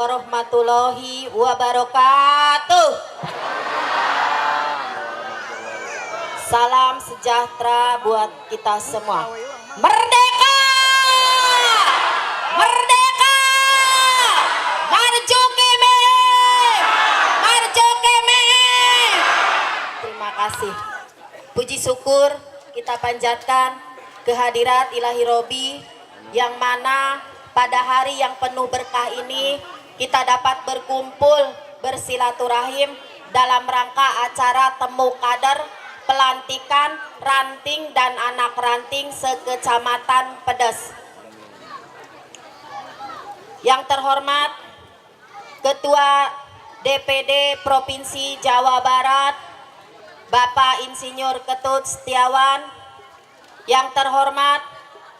Warahmatullahi wabarakatuh. Salam sejahtera buat kita semua. Merdeka! Merdeka! Maju Kemeim! Maju Kemeim! Terima kasih. Puji syukur kita panjatkan kehadirat Ilahi Robi yang mana pada hari yang penuh berkah ini kita dapat berkumpul bersilaturahim dalam rangka acara temu kader pelantikan ranting dan anak ranting sekecamatan Pedes. Yang terhormat Ketua DPD Provinsi Jawa Barat Bapak Insinyur Ketut Setiawan, yang terhormat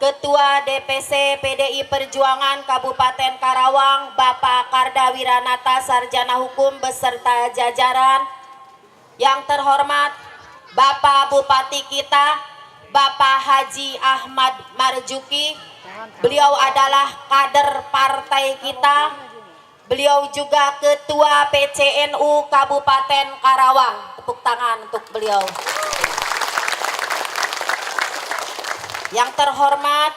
Ketua DPC PDI Perjuangan Kabupaten Karawang Bapak Karda Wiranata Sarjana Hukum beserta jajaran, yang terhormat Bapak Bupati kita Bapak Haji Ahmad Marzuki, beliau adalah kader partai kita, beliau juga Ketua PCNU Kabupaten Karawang. Tepuk tangan untuk beliau. Yang terhormat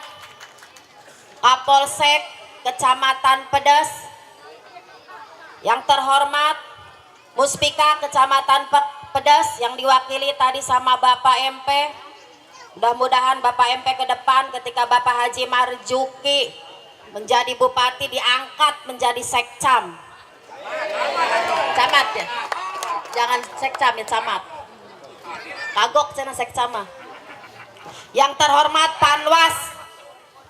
Kapolsek Kecamatan Pedes, yang terhormat Muspika Kecamatan Pedes yang diwakili tadi sama Bapak MP. Mudah-mudahan Bapak MP ke depan ketika Bapak Haji Marzuki menjadi bupati diangkat menjadi sekcam. Camat ya? Jangan sekcam ya, camat. Kagok cina sekcama. Yang terhormat Panwas,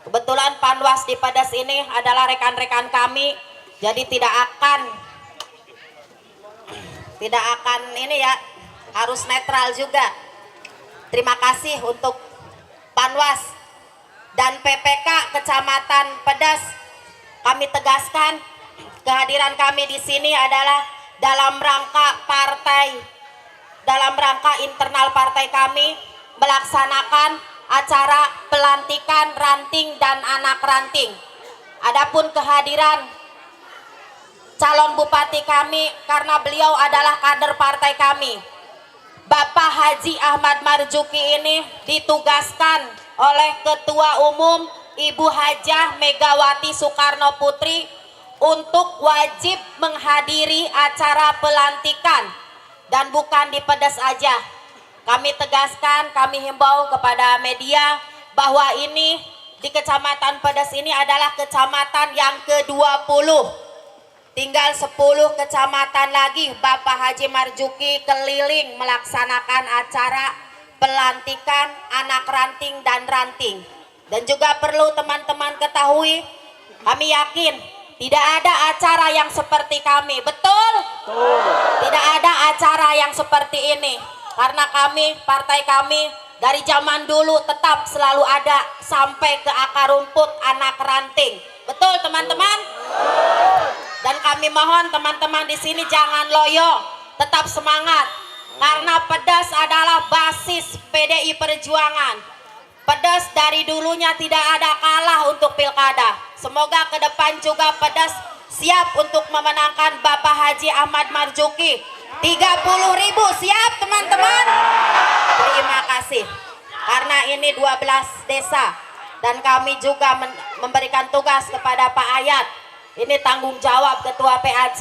kebetulan Panwas di Pedes ini adalah rekan-rekan kami, jadi tidak akan ini ya, harus netral juga. Terima kasih untuk Panwas dan PPK Kecamatan Pedas. Kami tegaskan kehadiran kami di sini adalah dalam rangka internal partai kami melaksanakan acara pelantikan ranting dan anak ranting. Adapun kehadiran calon bupati kami karena beliau adalah kader partai kami, Bapak Haji Ahmad Marzuki ini ditugaskan oleh Ketua Umum Ibu Hajah Megawati Soekarno Putri untuk wajib menghadiri acara pelantikan dan bukan di Pedas aja. Kami tegaskan, kami himbau kepada media bahwa ini di Kecamatan Pedas ini adalah kecamatan yang ke-20. Tinggal 10 kecamatan lagi Bapak Haji Marzuki keliling melaksanakan acara pelantikan anak ranting dan ranting. Dan juga perlu teman-teman ketahui, kami yakin tidak ada acara yang seperti kami, betul? Tidak ada acara yang seperti ini. Karena kami, partai kami dari zaman dulu tetap selalu ada sampai ke akar rumput anak ranting. Betul teman-teman? Dan kami mohon teman-teman di sini jangan loyo, tetap semangat. Karena Pedas adalah basis PDI Perjuangan. Pedas dari dulunya tidak ada kalah untuk pilkada. Semoga ke depan juga Pedas siap untuk memenangkan Bapak Haji Ahmad Marzuki. 30.000 siap teman-teman? Terima kasih. Karena ini 12 desa dan kami juga memberikan tugas kepada Pak Ayat. Ini tanggung jawab Ketua PAC.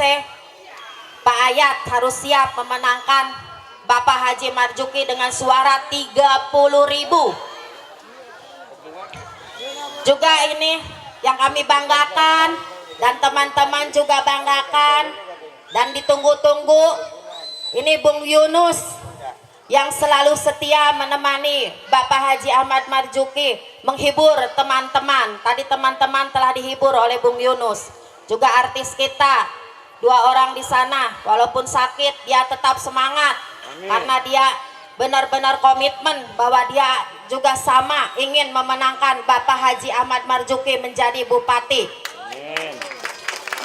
Pak Ayat harus siap memenangkan Bapak Haji Marzuki dengan suara 30.000. Juga ini yang kami banggakan dan teman-teman juga banggakan dan ditunggu-tunggu. Ini Bung Yunus yang selalu setia menemani Bapak Haji Ahmad Marzuki menghibur teman-teman. Tadi teman-teman telah dihibur oleh Bung Yunus. Juga artis kita 2 orang di sana, walaupun sakit dia tetap semangat. Amin. Karena dia benar-benar komitmen bahwa dia juga sama ingin memenangkan Bapak Haji Ahmad Marzuki menjadi bupati. Amin.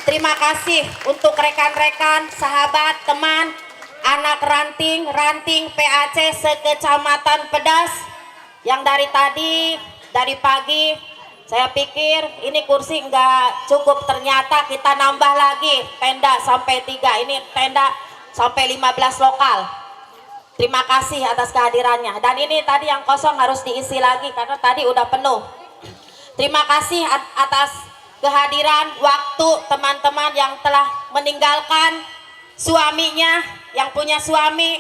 Terima kasih untuk rekan-rekan, sahabat, teman, anak ranting PAC sekecamatan Pedas yang dari pagi saya pikir ini kursi enggak cukup, ternyata kita nambah lagi tenda sampai 3, ini tenda sampai 15 lokal. Terima kasih atas kehadirannya. Dan ini tadi yang kosong harus diisi lagi karena tadi udah penuh. Terima kasih atas kehadiran waktu teman-teman yang telah meninggalkan suaminya, yang punya suami,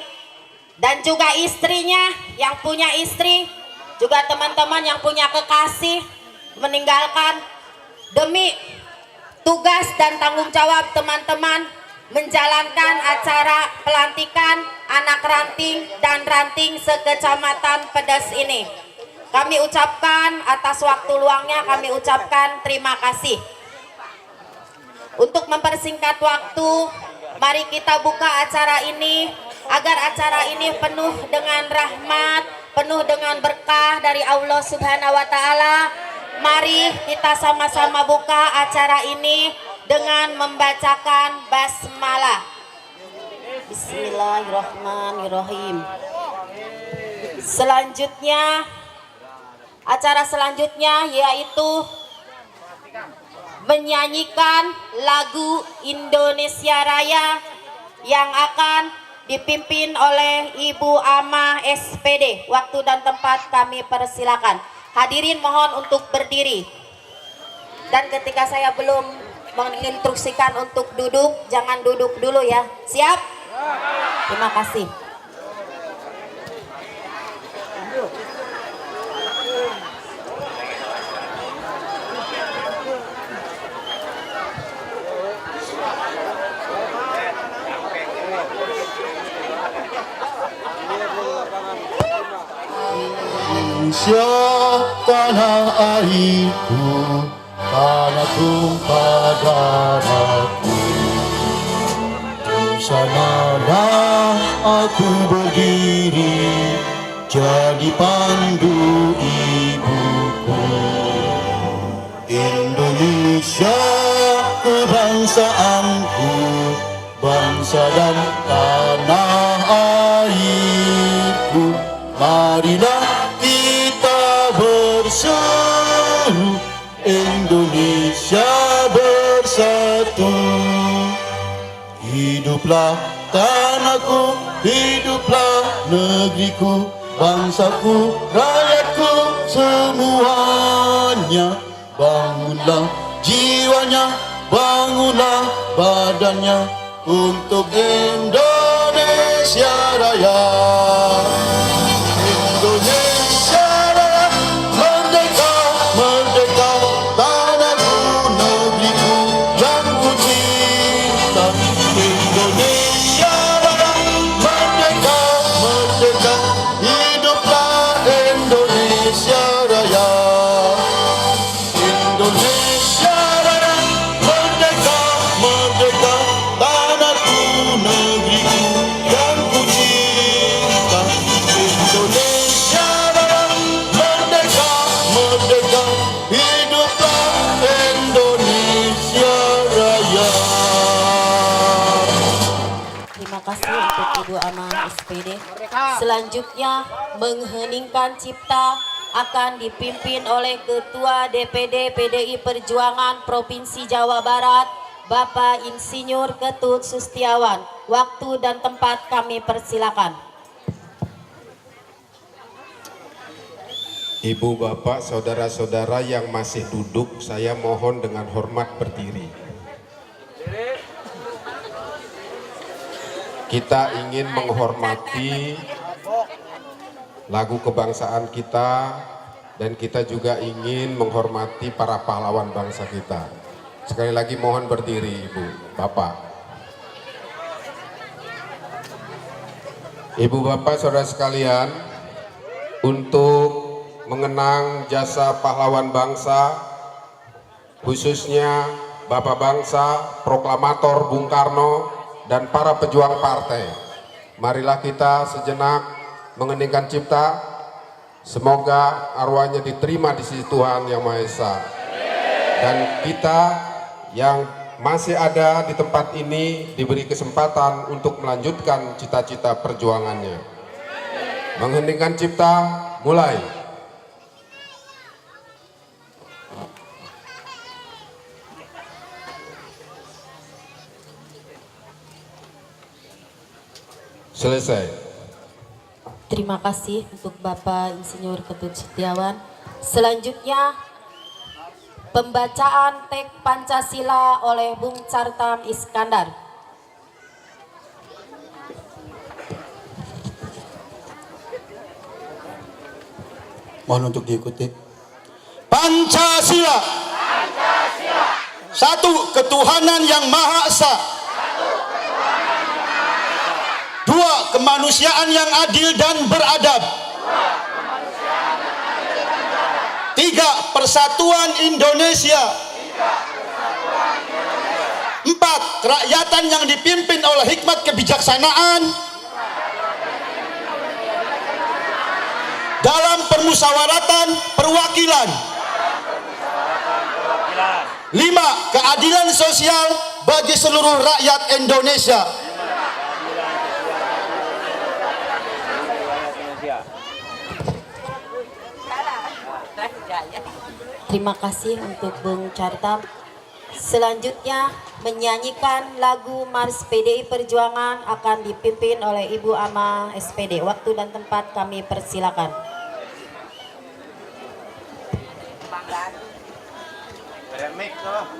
dan juga istrinya yang punya istri, juga teman-teman yang punya kekasih meninggalkan demi tugas dan tanggung jawab teman-teman menjalankan acara pelantikan anak ranting dan ranting sekecamatan Pedas ini. Kami ucapkan atas waktu luangnya, kami ucapkan terima kasih. Untuk mempersingkat waktu, mari kita buka acara ini agar acara ini penuh dengan rahmat, penuh dengan berkah dari Allah Subhanahu wa Ta'ala. Mari kita sama-sama buka acara ini dengan membacakan basmalah. Bismillahirrahmanirrahim. Selanjutnya, acara selanjutnya yaitu menyanyikan lagu Indonesia Raya yang akan dipimpin oleh Ibu Amah SPD. Waktu dan tempat kami persilakan. Hadirin mohon untuk berdiri. Dan ketika saya belum menginstruksikan untuk duduk, jangan duduk dulu ya. Siap? Terima kasih. Indonesia tanah airku, tanah tumpah darahku. Di sanalah aku berdiri, jadi pandu ibu. bangsa dan tanah airku. Marilah kita berseru, Indonesia bersatu. Hiduplah tanahku, hiduplah negeriku, bangsaku, rakyatku semuanya. Bangunlah jiwanya, bangunlah badannya untuk Indonesia Raya. Indonesia Raya, merdeka, merdeka, tanahku, negeriku yang ku cinta. Indonesia Raya, merdeka, merdeka, hiduplah Indonesia Raya. Indonesia Raya, merdeka, merdeka, tanahku, negeriku yang ku cinta. Indonesia Raya, merdeka, merdeka, hiduplah Indonesia Raya. Terima kasih untuk Ibu Ama SPD. Selanjutnya mengheningkan cipta akan dipimpin oleh Ketua DPD PDI Perjuangan Provinsi Jawa Barat, Bapak Insinyur Ketut Sustiawan. Waktu dan tempat kami persilakan. Ibu, bapak, saudara-saudara yang masih duduk, saya mohon dengan hormat berdiri. Kita ingin menghormati lagu kebangsaan kita, dan kita juga ingin menghormati para pahlawan bangsa kita. Sekali lagi mohon berdiri, Ibu, Bapak. Ibu, Bapak, saudara sekalian, untuk mengenang jasa pahlawan bangsa, khususnya Bapak Bangsa, Proklamator Bung Karno, dan para pejuang partai, marilah kita sejenak mengeningkan cipta. Semoga arwahnya diterima di sisi Tuhan Yang Maha Esa. Dan kita yang masih ada di tempat ini diberi kesempatan untuk melanjutkan cita-cita perjuangannya. Mengheningkan cipta, mulai. Selesai. Terima kasih untuk Bapak Insinyur Ketut Sustiawan. Selanjutnya pembacaan teks Pancasila oleh Bung Cartam Iskandar. Mohon untuk diikuti. Pancasila. Satu, ketuhanan yang Maha Esa. Dua, kemanusiaan yang adil dan beradab. Tiga, persatuan Indonesia. Empat, kerakyatan yang dipimpin oleh hikmat kebijaksanaan dalam permusyawaratan perwakilan. Lima, keadilan sosial bagi seluruh rakyat Indonesia. Terima kasih untuk Bung Cartam. Selanjutnya menyanyikan lagu Mars PDI Perjuangan akan dipimpin oleh Ibu Ama SPD. Waktu dan tempat kami persilakan.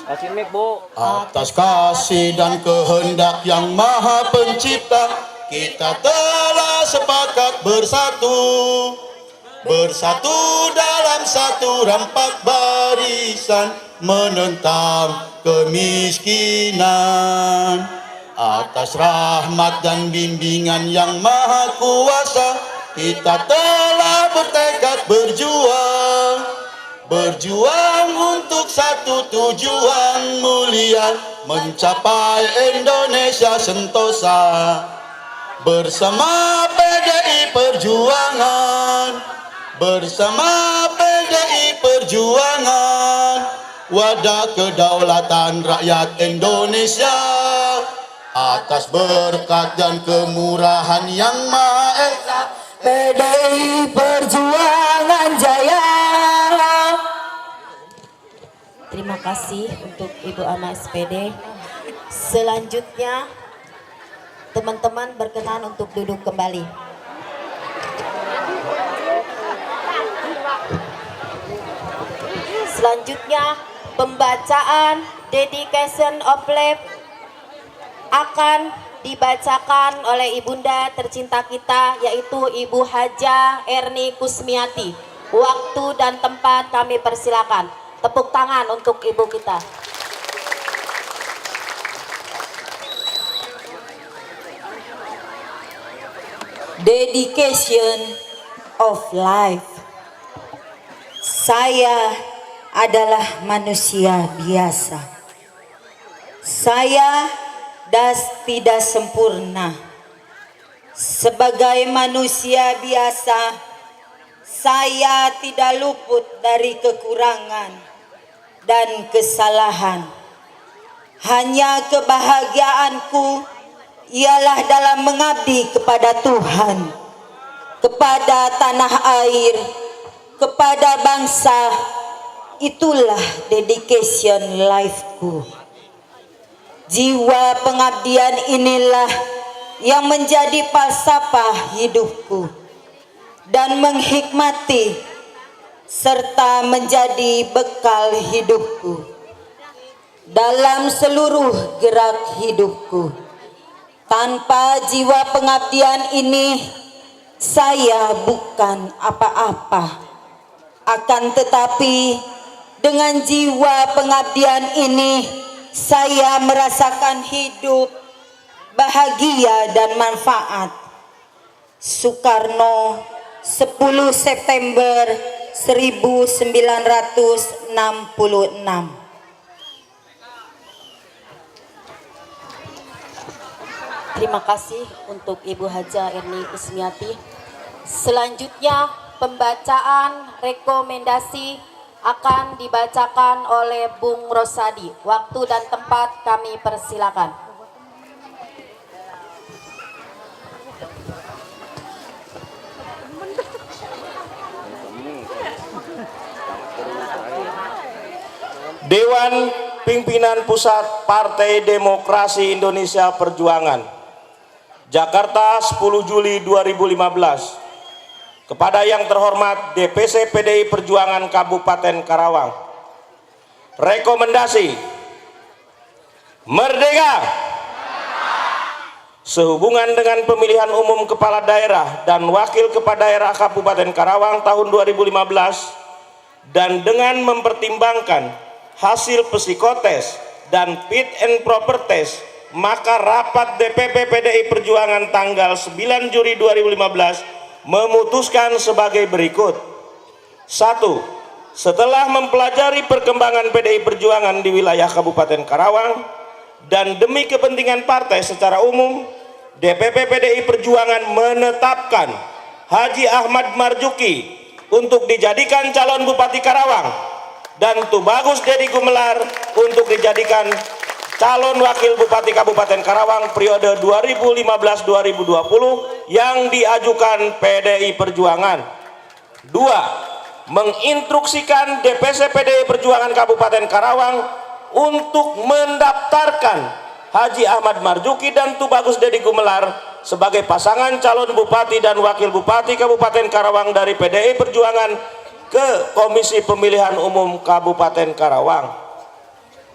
Kasih mic, Bu. Atas kasih dan kehendak yang Maha Pencipta, kita telah sepakat bersatu. Bersatu dalam satu rampak barisan, menentang kemiskinan. Atas rahmat dan bimbingan yang Maha Kuasa, kita telah bertekad berjuang. Berjuang untuk satu tujuan mulia, mencapai Indonesia sentosa. Bersama PDI Perjuangan, bersama PDI Perjuangan, wadah kedaulatan rakyat Indonesia atas berkat dan kemurahan yang Maha Esa. PDI Perjuangan jaya. Terima kasih untuk Ibu Ama SPD. Selanjutnya teman-teman berkenan untuk duduk kembali. Selanjutnya pembacaan dedication of life akan dibacakan oleh ibunda tercinta kita, yaitu Ibu Haja Erni Kusmiati. Waktu dan tempat kami persilakan. Tepuk tangan untuk ibu kita. Dedication of life. Saya adalah manusia biasa. Saya tidak sempurna. Sebagai manusia biasa, saya tidak luput dari kekurangan dan kesalahan. Hanya kebahagiaanku ialah dalam mengabdi kepada Tuhan, kepada tanah air, kepada bangsa. Itulah dedication life-ku. Jiwa pengabdian inilah yang menjadi falsafah hidupku dan menghikmati serta menjadi bekal hidupku dalam seluruh gerak hidupku. Tanpa jiwa pengabdian ini, saya bukan apa-apa. Akan tetapi, dengan jiwa pengabdian ini, saya merasakan hidup, bahagia dan manfaat. Soekarno, 10 September 1966. Terima kasih untuk Ibu Haja Erni Kusmiati. Selanjutnya pembacaan rekomendasi akan dibacakan oleh Bung Rosadi. Waktu dan tempat kami persilakan. Dewan Pimpinan Pusat Partai Demokrasi Indonesia Perjuangan, Jakarta, 10 Juli 2015. Kepada yang terhormat DPC PDI Perjuangan Kabupaten Karawang. Rekomendasi: merdeka! Sehubungan dengan pemilihan umum kepala daerah dan wakil kepala daerah Kabupaten Karawang tahun 2015 dan dengan mempertimbangkan hasil psikotes dan fit and proper test, maka rapat DPP PDI Perjuangan tanggal 9 Juli 2015 memutuskan sebagai berikut. 1. Setelah mempelajari perkembangan PDI Perjuangan di wilayah Kabupaten Karawang dan demi kepentingan partai secara umum, DPP PDI Perjuangan menetapkan Haji Ahmad Marzuki untuk dijadikan calon Bupati Karawang dan Tubagus Dedi Gumelar untuk dijadikan calon wakil Bupati Kabupaten Karawang periode 2015-2020 yang diajukan PDI Perjuangan. 2. Menginstruksikan DPC PDI Perjuangan Kabupaten Karawang untuk mendaftarkan Haji Ahmad Marzuki dan Tubagus Dedi Gumelar sebagai pasangan calon Bupati dan Wakil Bupati Kabupaten Karawang dari PDI Perjuangan ke Komisi Pemilihan Umum Kabupaten Karawang.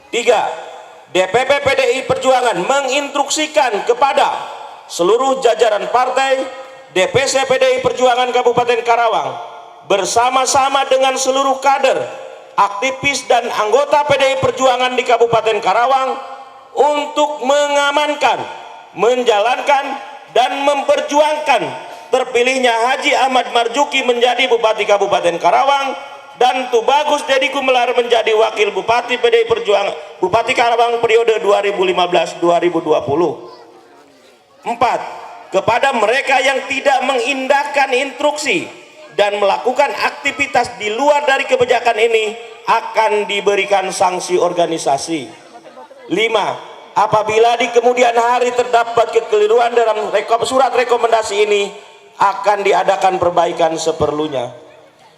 3. DPP PDI Perjuangan menginstruksikan kepada seluruh jajaran partai DPC PDI Perjuangan Kabupaten Karawang bersama-sama dengan seluruh kader, aktivis dan anggota PDI Perjuangan di Kabupaten Karawang untuk mengamankan, menjalankan dan memperjuangkan terpilihnya Haji Ahmad Marzuki menjadi Bupati Kabupaten Karawang dan Tubagus Dedi Gumelar menjadi Wakil Bupati PDI Perjuangan Bupati Karawang periode 2015-2020. 4. Kepada mereka yang tidak mengindahkan instruksi dan melakukan aktivitas di luar dari kebijakan ini akan diberikan sanksi organisasi. 5. Apabila di kemudian hari terdapat kekeliruan dalam surat rekomendasi ini, akan diadakan perbaikan seperlunya.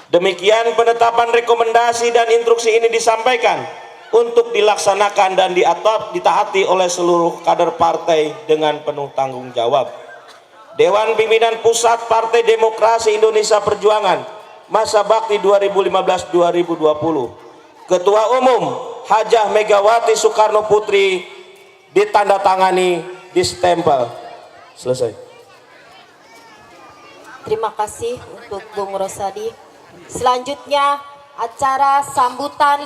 Demikian penetapan rekomendasi dan instruksi ini disampaikan untuk dilaksanakan dan ditaati oleh seluruh kader partai dengan penuh tanggung jawab. Dewan Pimpinan Pusat Partai Demokrasi Indonesia Perjuangan masa bakti 2015-2020. Ketua Umum Hajah Megawati Soekarno Putri ditandatangani, distempel. Selesai. Terima kasih untuk Bung Rosadi. Selanjutnya acara sambutan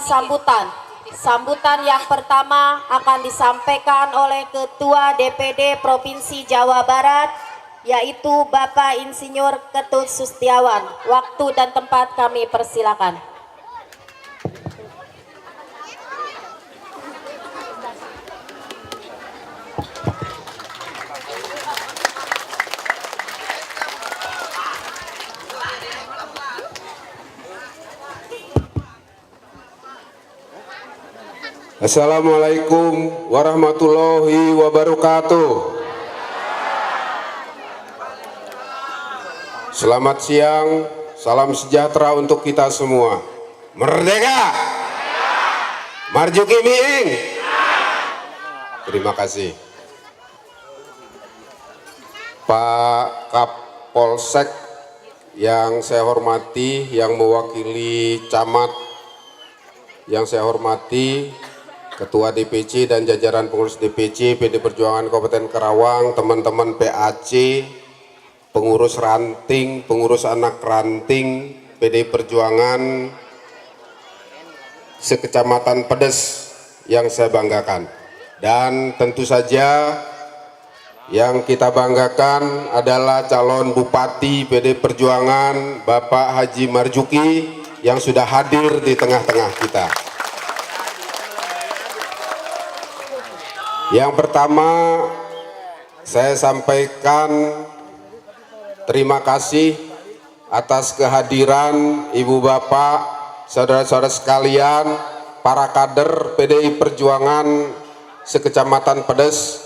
yang pertama akan disampaikan oleh Ketua DPD Provinsi Jawa Barat, yaitu Bapak Insinyur Ketut Sustiawan. Waktu dan tempat kami persilakan. Assalamualaikum warahmatullahi wabarakatuh. Selamat siang, salam sejahtera untuk kita semua. Merdeka! Marjuki Miing! Terima kasih. Pak Kapolsek yang saya hormati, yang mewakili camat yang saya hormati, Ketua DPC dan jajaran pengurus DPC PD Perjuangan Kabupaten Karawang, teman-teman PAC, pengurus ranting, pengurus anak ranting PD Perjuangan sekecamatan Pedes yang saya banggakan. Dan tentu saja yang kita banggakan adalah calon Bupati PD Perjuangan Bapak Haji Marjuki yang sudah hadir di tengah-tengah kita. Yang pertama, saya sampaikan terima kasih atas kehadiran Ibu Bapak, saudara-saudara sekalian, para kader PDI Perjuangan sekecamatan Pedes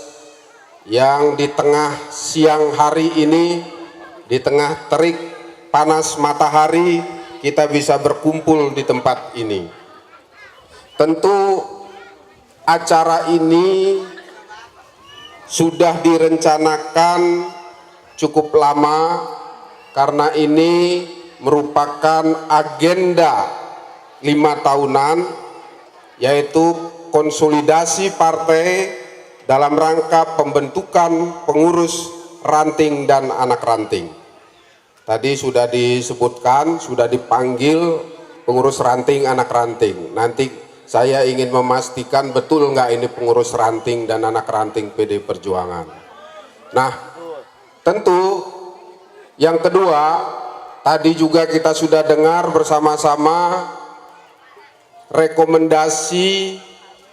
yang di tengah siang hari ini, di tengah terik panas matahari, kita bisa berkumpul di tempat ini. Tentu acara ini sudah direncanakan cukup lama karena ini merupakan agenda 5 tahunan, yaitu konsolidasi partai dalam rangka pembentukan pengurus ranting dan anak ranting. Tadi sudah disebutkan, sudah dipanggil pengurus ranting, anak ranting. Nanti saya ingin memastikan betul nggak ini pengurus ranting dan anak ranting PD Perjuangan. Nah, tentu yang kedua, tadi juga kita sudah dengar bersama-sama rekomendasi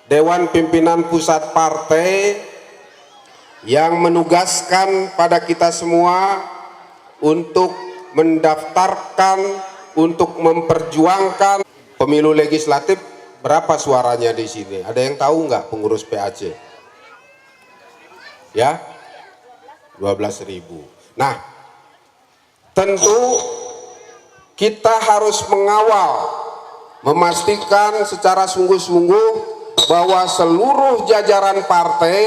Dewan Pimpinan Pusat Partai yang menugaskan pada kita semua untuk mendaftarkan, untuk memperjuangkan pemilu legislatif. Berapa suaranya di sini? Ada yang tahu nggak pengurus PAC? Ya, 12.000. Nah, tentu kita harus mengawal, memastikan secara sungguh-sungguh bahwa seluruh jajaran partai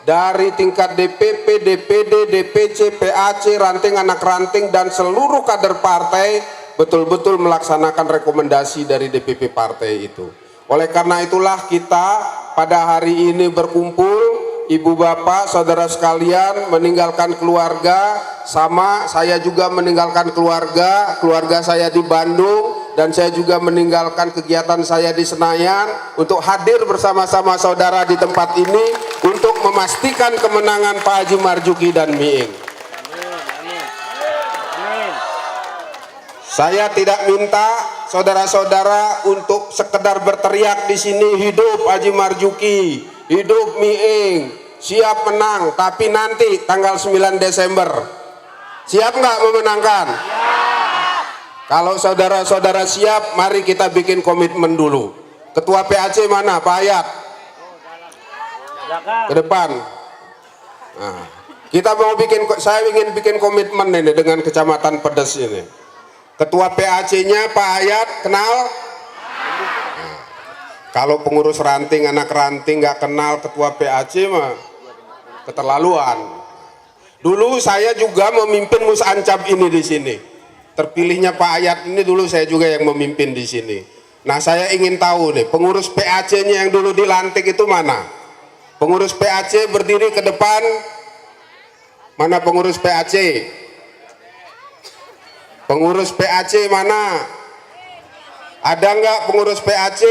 dari tingkat DPP, DPD, DPC, PAC, ranting, anak ranting, dan seluruh kader partai betul-betul melaksanakan rekomendasi dari DPP partai itu. Oleh karena itulah kita pada hari ini berkumpul, Ibu Bapak, saudara sekalian, meninggalkan keluarga, sama saya juga meninggalkan keluarga saya di Bandung, dan saya juga meninggalkan kegiatan saya di Senayan untuk hadir bersama-sama saudara di tempat ini untuk memastikan kemenangan Pak Haji Marjuki dan Miing. Saya tidak minta saudara-saudara untuk sekedar berteriak di sini, hidup Haji Marjuki, hidup Miing, siap menang, tapi nanti tanggal 9 Desember siap nggak memenangkan? Kalau saudara-saudara siap, mari kita bikin komitmen dulu. Ketua PAC mana? Pak Hayat? ke depan. Nah, saya ingin bikin komitmen ini dengan Kecamatan Pedes ini. Ketua PAC-nya Pak Hayat kenal? Nah, kalau pengurus ranting, anak ranting nggak kenal ketua PAC mah keterlaluan. Dulu saya juga memimpin Musancap ini di sini. Terpilihnya Pak Hayat ini dulu saya juga yang memimpin di sini. Nah, saya ingin tahu nih, pengurus PAC-nya yang dulu dilantik itu mana? Pengurus PAC berdiri ke depan. Mana pengurus PAC? Pengurus PAC mana? Ada nggak pengurus PAC?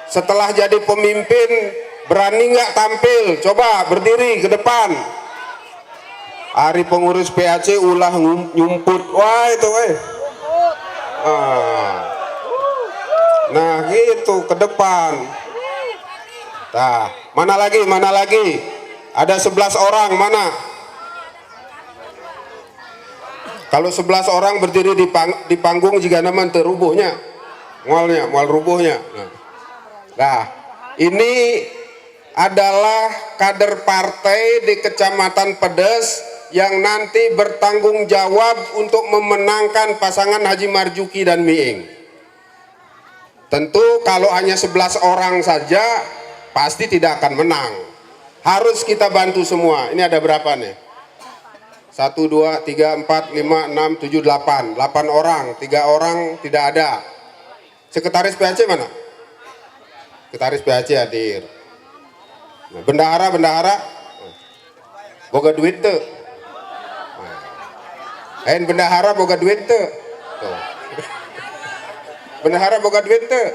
Setelah jadi pemimpin berani nggak tampil? Coba berdiri ke depan. Hari pengurus PAC ulah nyumput. Wah itu Nah gitu ke depan. Nah, mana lagi? Ada 11 orang, mana? Kalau 11 orang berdiri di panggung jika nama terubuhnya, mual rubuhnya. Nah, ini adalah kader partai di Kecamatan Pedes yang nanti bertanggung jawab untuk memenangkan pasangan Haji Marjuki dan Miing. Tentu kalau hanya 11 orang saja pasti tidak akan menang. Harus kita bantu semua. Ini ada berapa nih? 1, 2, 3, 4, 5, 6, 7, 8. 8 orang, 3 orang tidak ada. Sekretaris PAC mana? Sekretaris PAC hadir. Nah, bendahara. Boga duit tuh. Bendahara boga duit tuh. Bendahara boga duit tuh.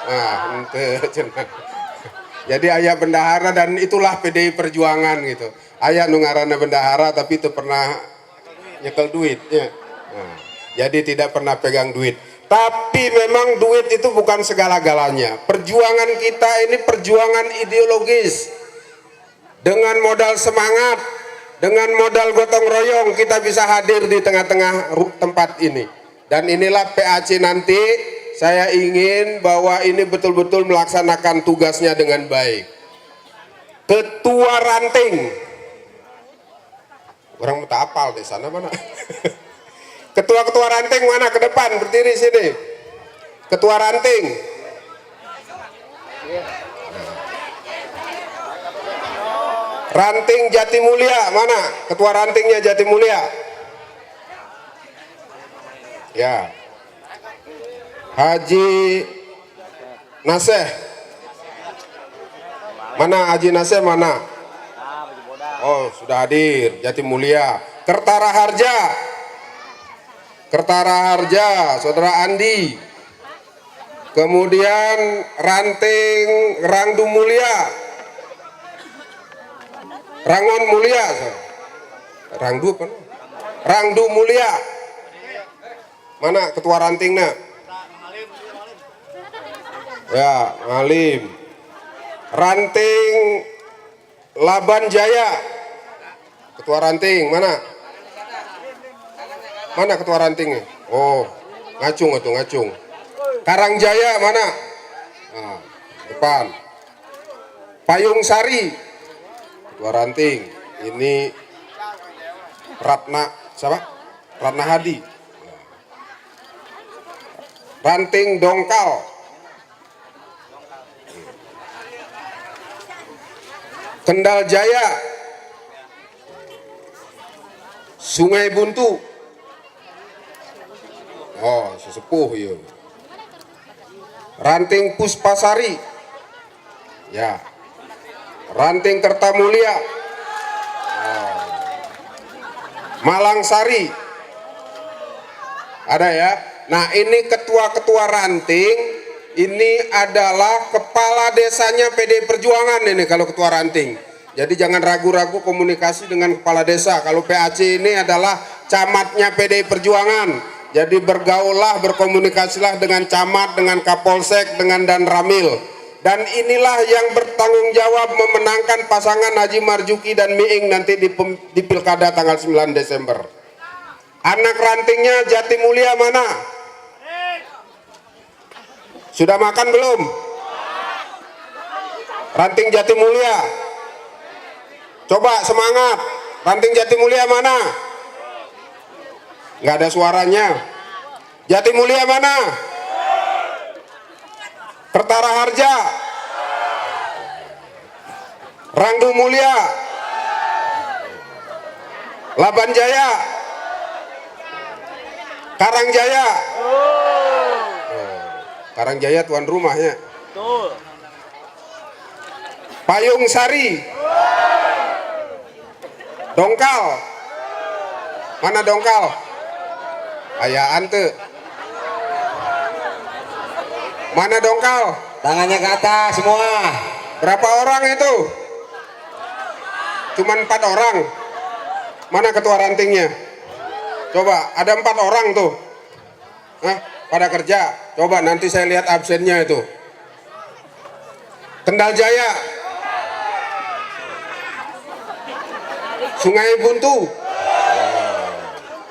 Nah, ente cenah. Jadi ayah bendahara dan itulah PDI Perjuangan gitu. Ayah nungarana bendahara tapi itu pernah nyekel duit ya. Nah, jadi tidak pernah pegang duit. Tapi memang duit itu bukan segala-galanya. Perjuangan kita ini perjuangan ideologis. Dengan modal semangat, dengan modal gotong royong kita bisa hadir di tengah-tengah tempat ini. Dan inilah PAC nanti. Saya ingin bahwa ini betul-betul melaksanakan tugasnya dengan baik. Ketua ranting, orang tak apal di sana mana? Ketua ranting mana? Ke depan, berdiri sini. Ketua ranting. Ranting Jatimulya mana? Ketua rantingnya Jatimulya. Ya. Haji Naseh. Mana Haji Naseh mana? Oh, sudah hadir. Jatimulya. Kertara Harja, Saudara Andi. Kemudian ranting Rangdu Mulia. Rangon Mulia. Rangdu Mulia. Mana ketua rantingnya? Ya, Malim. Ranting Laban Jaya. Ketua ranting mana? Mana ketua rantingnya? Oh, ngacung. Karangjaya mana? Nah, depan. Payung Sari. Ketua ranting. Ini Ratna siapa? Ratna Hadi. Ranting Dongkal. Kendal Jaya, Sungai Buntu. Oh, sesepuh ya. Ranting Puspasari. Ya. Ranting Kertamulia. Oh. Malang Sari. Ada ya. Nah, ini ketua-ketua ranting. Ini adalah kepala desanya PDI Perjuangan ini kalau ketua ranting. Jadi jangan ragu-ragu komunikasi dengan kepala desa. Kalau PAC ini adalah camatnya PDI Perjuangan. Jadi bergaullah, berkomunikasilah dengan camat, dengan Kapolsek, dengan Danramil. Dan inilah yang bertanggung jawab memenangkan pasangan Haji Marjuki dan Miing nanti di Pilkada tanggal 9 Desember. Anak rantingnya Jatimulya mana? Sudah makan belum? Ranting Jatimulya. Coba semangat. Ranting Jatimulya mana? Nggak ada suaranya. Jatimulya mana? Kertara Harja. Rangdu Mulia. Laban Jaya. Karangjaya. Karangjaya tuan rumahnya. Payung Sari. Dongkal. Mana Dongkal? Ayaan tuh. Mana Dongkal? Tangannya ke atas semua. Berapa orang itu? Cuman 4 orang. Mana ketua rantingnya? Coba, ada 4 orang tuh. Hah? Pada kerja. Coba nanti saya lihat absennya itu. Kendal Jaya. Sungai Buntu.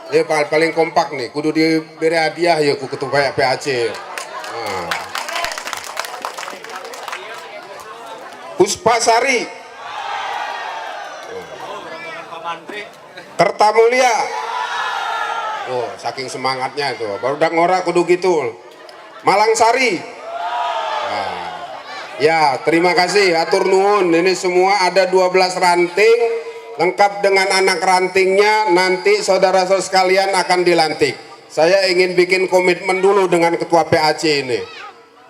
Ya paling kompak nih, kudu diberi hadiah ya ku ketua PAC. Nah. Puspasari. Kertamulya. Oh, saking semangatnya itu. Baru dak ngora kudu gitu. Malangsari. Nah. Ya, terima kasih atur nuhun. Ini semua ada 12 ranting lengkap dengan anak rantingnya. Nanti saudara-saudara sekalian akan dilantik. Saya ingin bikin komitmen dulu dengan ketua PAC ini.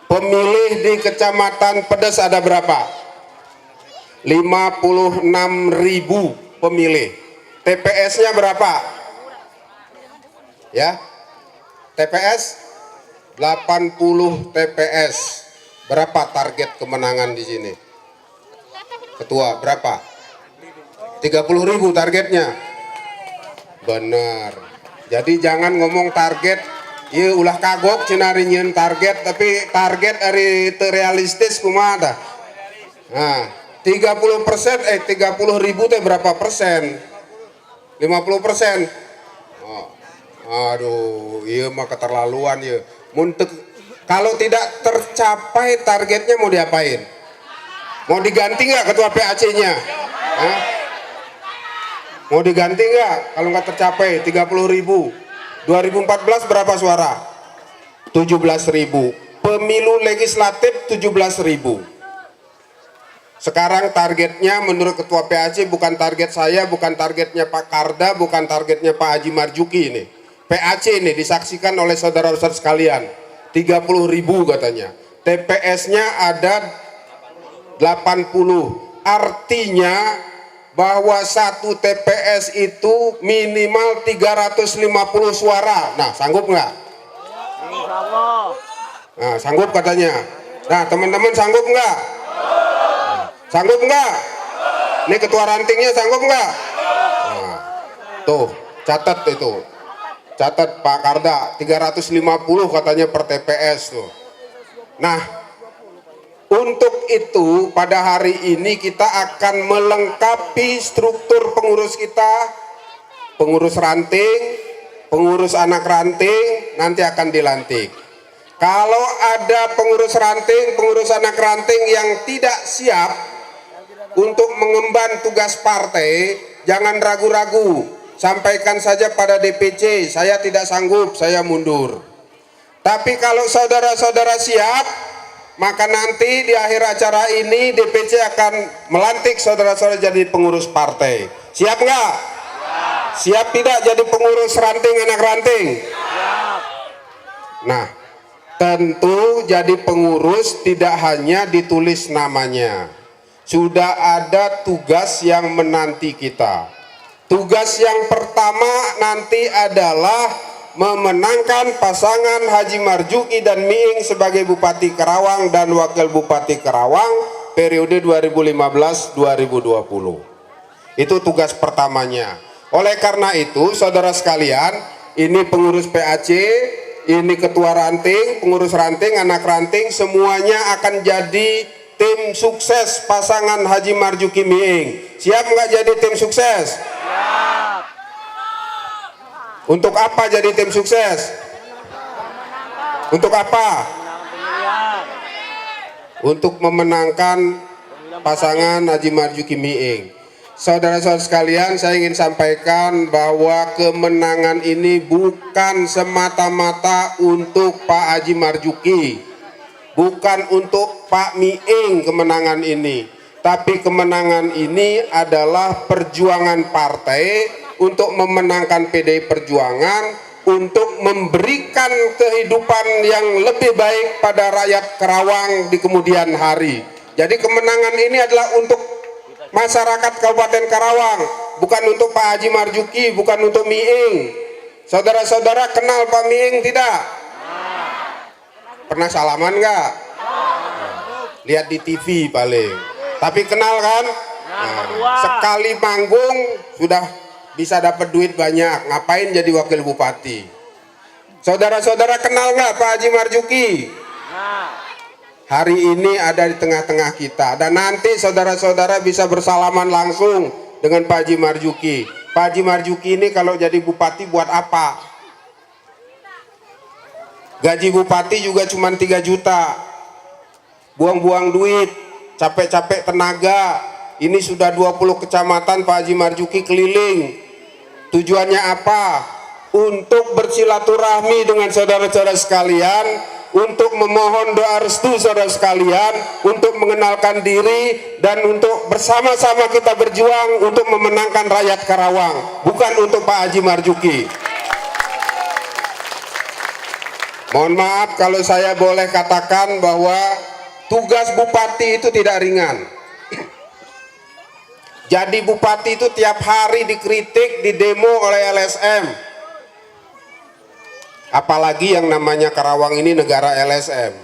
Pemilih di Kecamatan Pedes ada berapa? 56.000 pemilih. TPS-nya berapa? Ya. TPS 80 TPS. Berapa target kemenangan di sini? Ketua, berapa? 30.000 targetnya. Benar. Jadi jangan ngomong target, ya ulah kagok cenarinya target, tapi target dari realistis kumaha. Nah, 30%, 30.000 teh berapa persen? 50%. Oh, aduh, iya mah keterlaluan ya. Kalau tidak tercapai targetnya mau diapain? Mau diganti nggak ketua PAC-nya? Mau diganti nggak kalau nggak tercapai 30.000? 2014 berapa suara? 17.000. Pemilu legislatif 17.000. Sekarang targetnya menurut ketua PAC bukan target saya, bukan targetnya Pak Karda, bukan targetnya Pak Haji Marjuki ini. PAC ini disaksikan oleh saudara-saudara sekalian. 30.000 katanya. TPS-nya ada 80. Artinya bahwa satu TPS itu minimal 350 suara. Nah, sanggup nggak? Nah, sanggup katanya. Nah, teman-teman sanggup nggak? Sanggup nggak? Ini ketua rantingnya sanggup nggak? Nah, tuh, catat itu. Catat Pak Karda, 350 katanya per TPS tuh. Nah, untuk itu pada hari ini kita akan melengkapi struktur pengurus kita, pengurus ranting, pengurus anak ranting, nanti akan dilantik. Kalau ada pengurus ranting, pengurus anak ranting yang tidak siap untuk mengemban tugas partai, jangan ragu-ragu. Sampaikan saja pada DPC, saya tidak sanggup, saya mundur. Tapi kalau saudara-saudara siap, maka nanti di akhir acara ini DPC akan melantik saudara-saudara jadi pengurus partai. Siap nggak? Siap tidak jadi pengurus ranting anak ranting? Nah, tentu jadi pengurus tidak hanya ditulis namanya. Sudah ada tugas yang menanti kita. Tugas yang pertama nanti adalah memenangkan pasangan Haji Marjuki dan Miing sebagai Bupati Karawang dan Wakil Bupati Karawang periode 2015-2020. Itu tugas pertamanya. Oleh karena itu, saudara sekalian, ini pengurus PAC, ini ketua ranting, pengurus ranting, anak ranting, semuanya akan jadi tim sukses pasangan Haji Marjuki Miing. Siap nggak jadi tim sukses? Siap. Untuk apa jadi tim sukses? Untuk apa? Untuk memenangkan pasangan Haji Marzuki Miing. Saudara-saudara sekalian, saya ingin sampaikan bahwa kemenangan ini bukan semata-mata untuk Pak Haji Marzuki, bukan untuk Pak Miing kemenangan ini, tapi kemenangan ini adalah perjuangan partai untuk memenangkan PDI Perjuangan, untuk memberikan kehidupan yang lebih baik pada rakyat Karawang di kemudian hari. Jadi kemenangan ini adalah untuk masyarakat Kabupaten Karawang, bukan untuk Pak Haji Marzuki, bukan untuk Miing. Saudara-saudara kenal Pak Miing tidak? Pernah salaman nggak? Lihat di TV paling. Tapi kenal kan? Sekali manggung sudah bisa dapat duit banyak. Ngapain jadi wakil bupati? Saudara-saudara kenal nggak Pak Haji Marzuki? Hari ini ada di tengah-tengah kita, dan nanti saudara-saudara bisa bersalaman langsung dengan Pak Haji Marzuki. Pak Haji Marzuki ini kalau jadi bupati buat apa? Gaji bupati juga cuma 3 juta. Buang-buang duit, capek-capek tenaga. Ini sudah 20 kecamatan Pak Haji Marzuki keliling. Tujuannya apa? Untuk bersilaturahmi dengan saudara-saudara sekalian, untuk memohon doa restu saudara sekalian, untuk mengenalkan diri, dan untuk bersama-sama kita berjuang untuk memenangkan rakyat Karawang, bukan untuk Pak Haji Marzuki. Mohon maaf kalau saya boleh katakan bahwa tugas bupati itu tidak ringan. Jadi bupati itu tiap hari dikritik, didemo oleh LSM. Apalagi yang namanya Karawang ini negara LSM.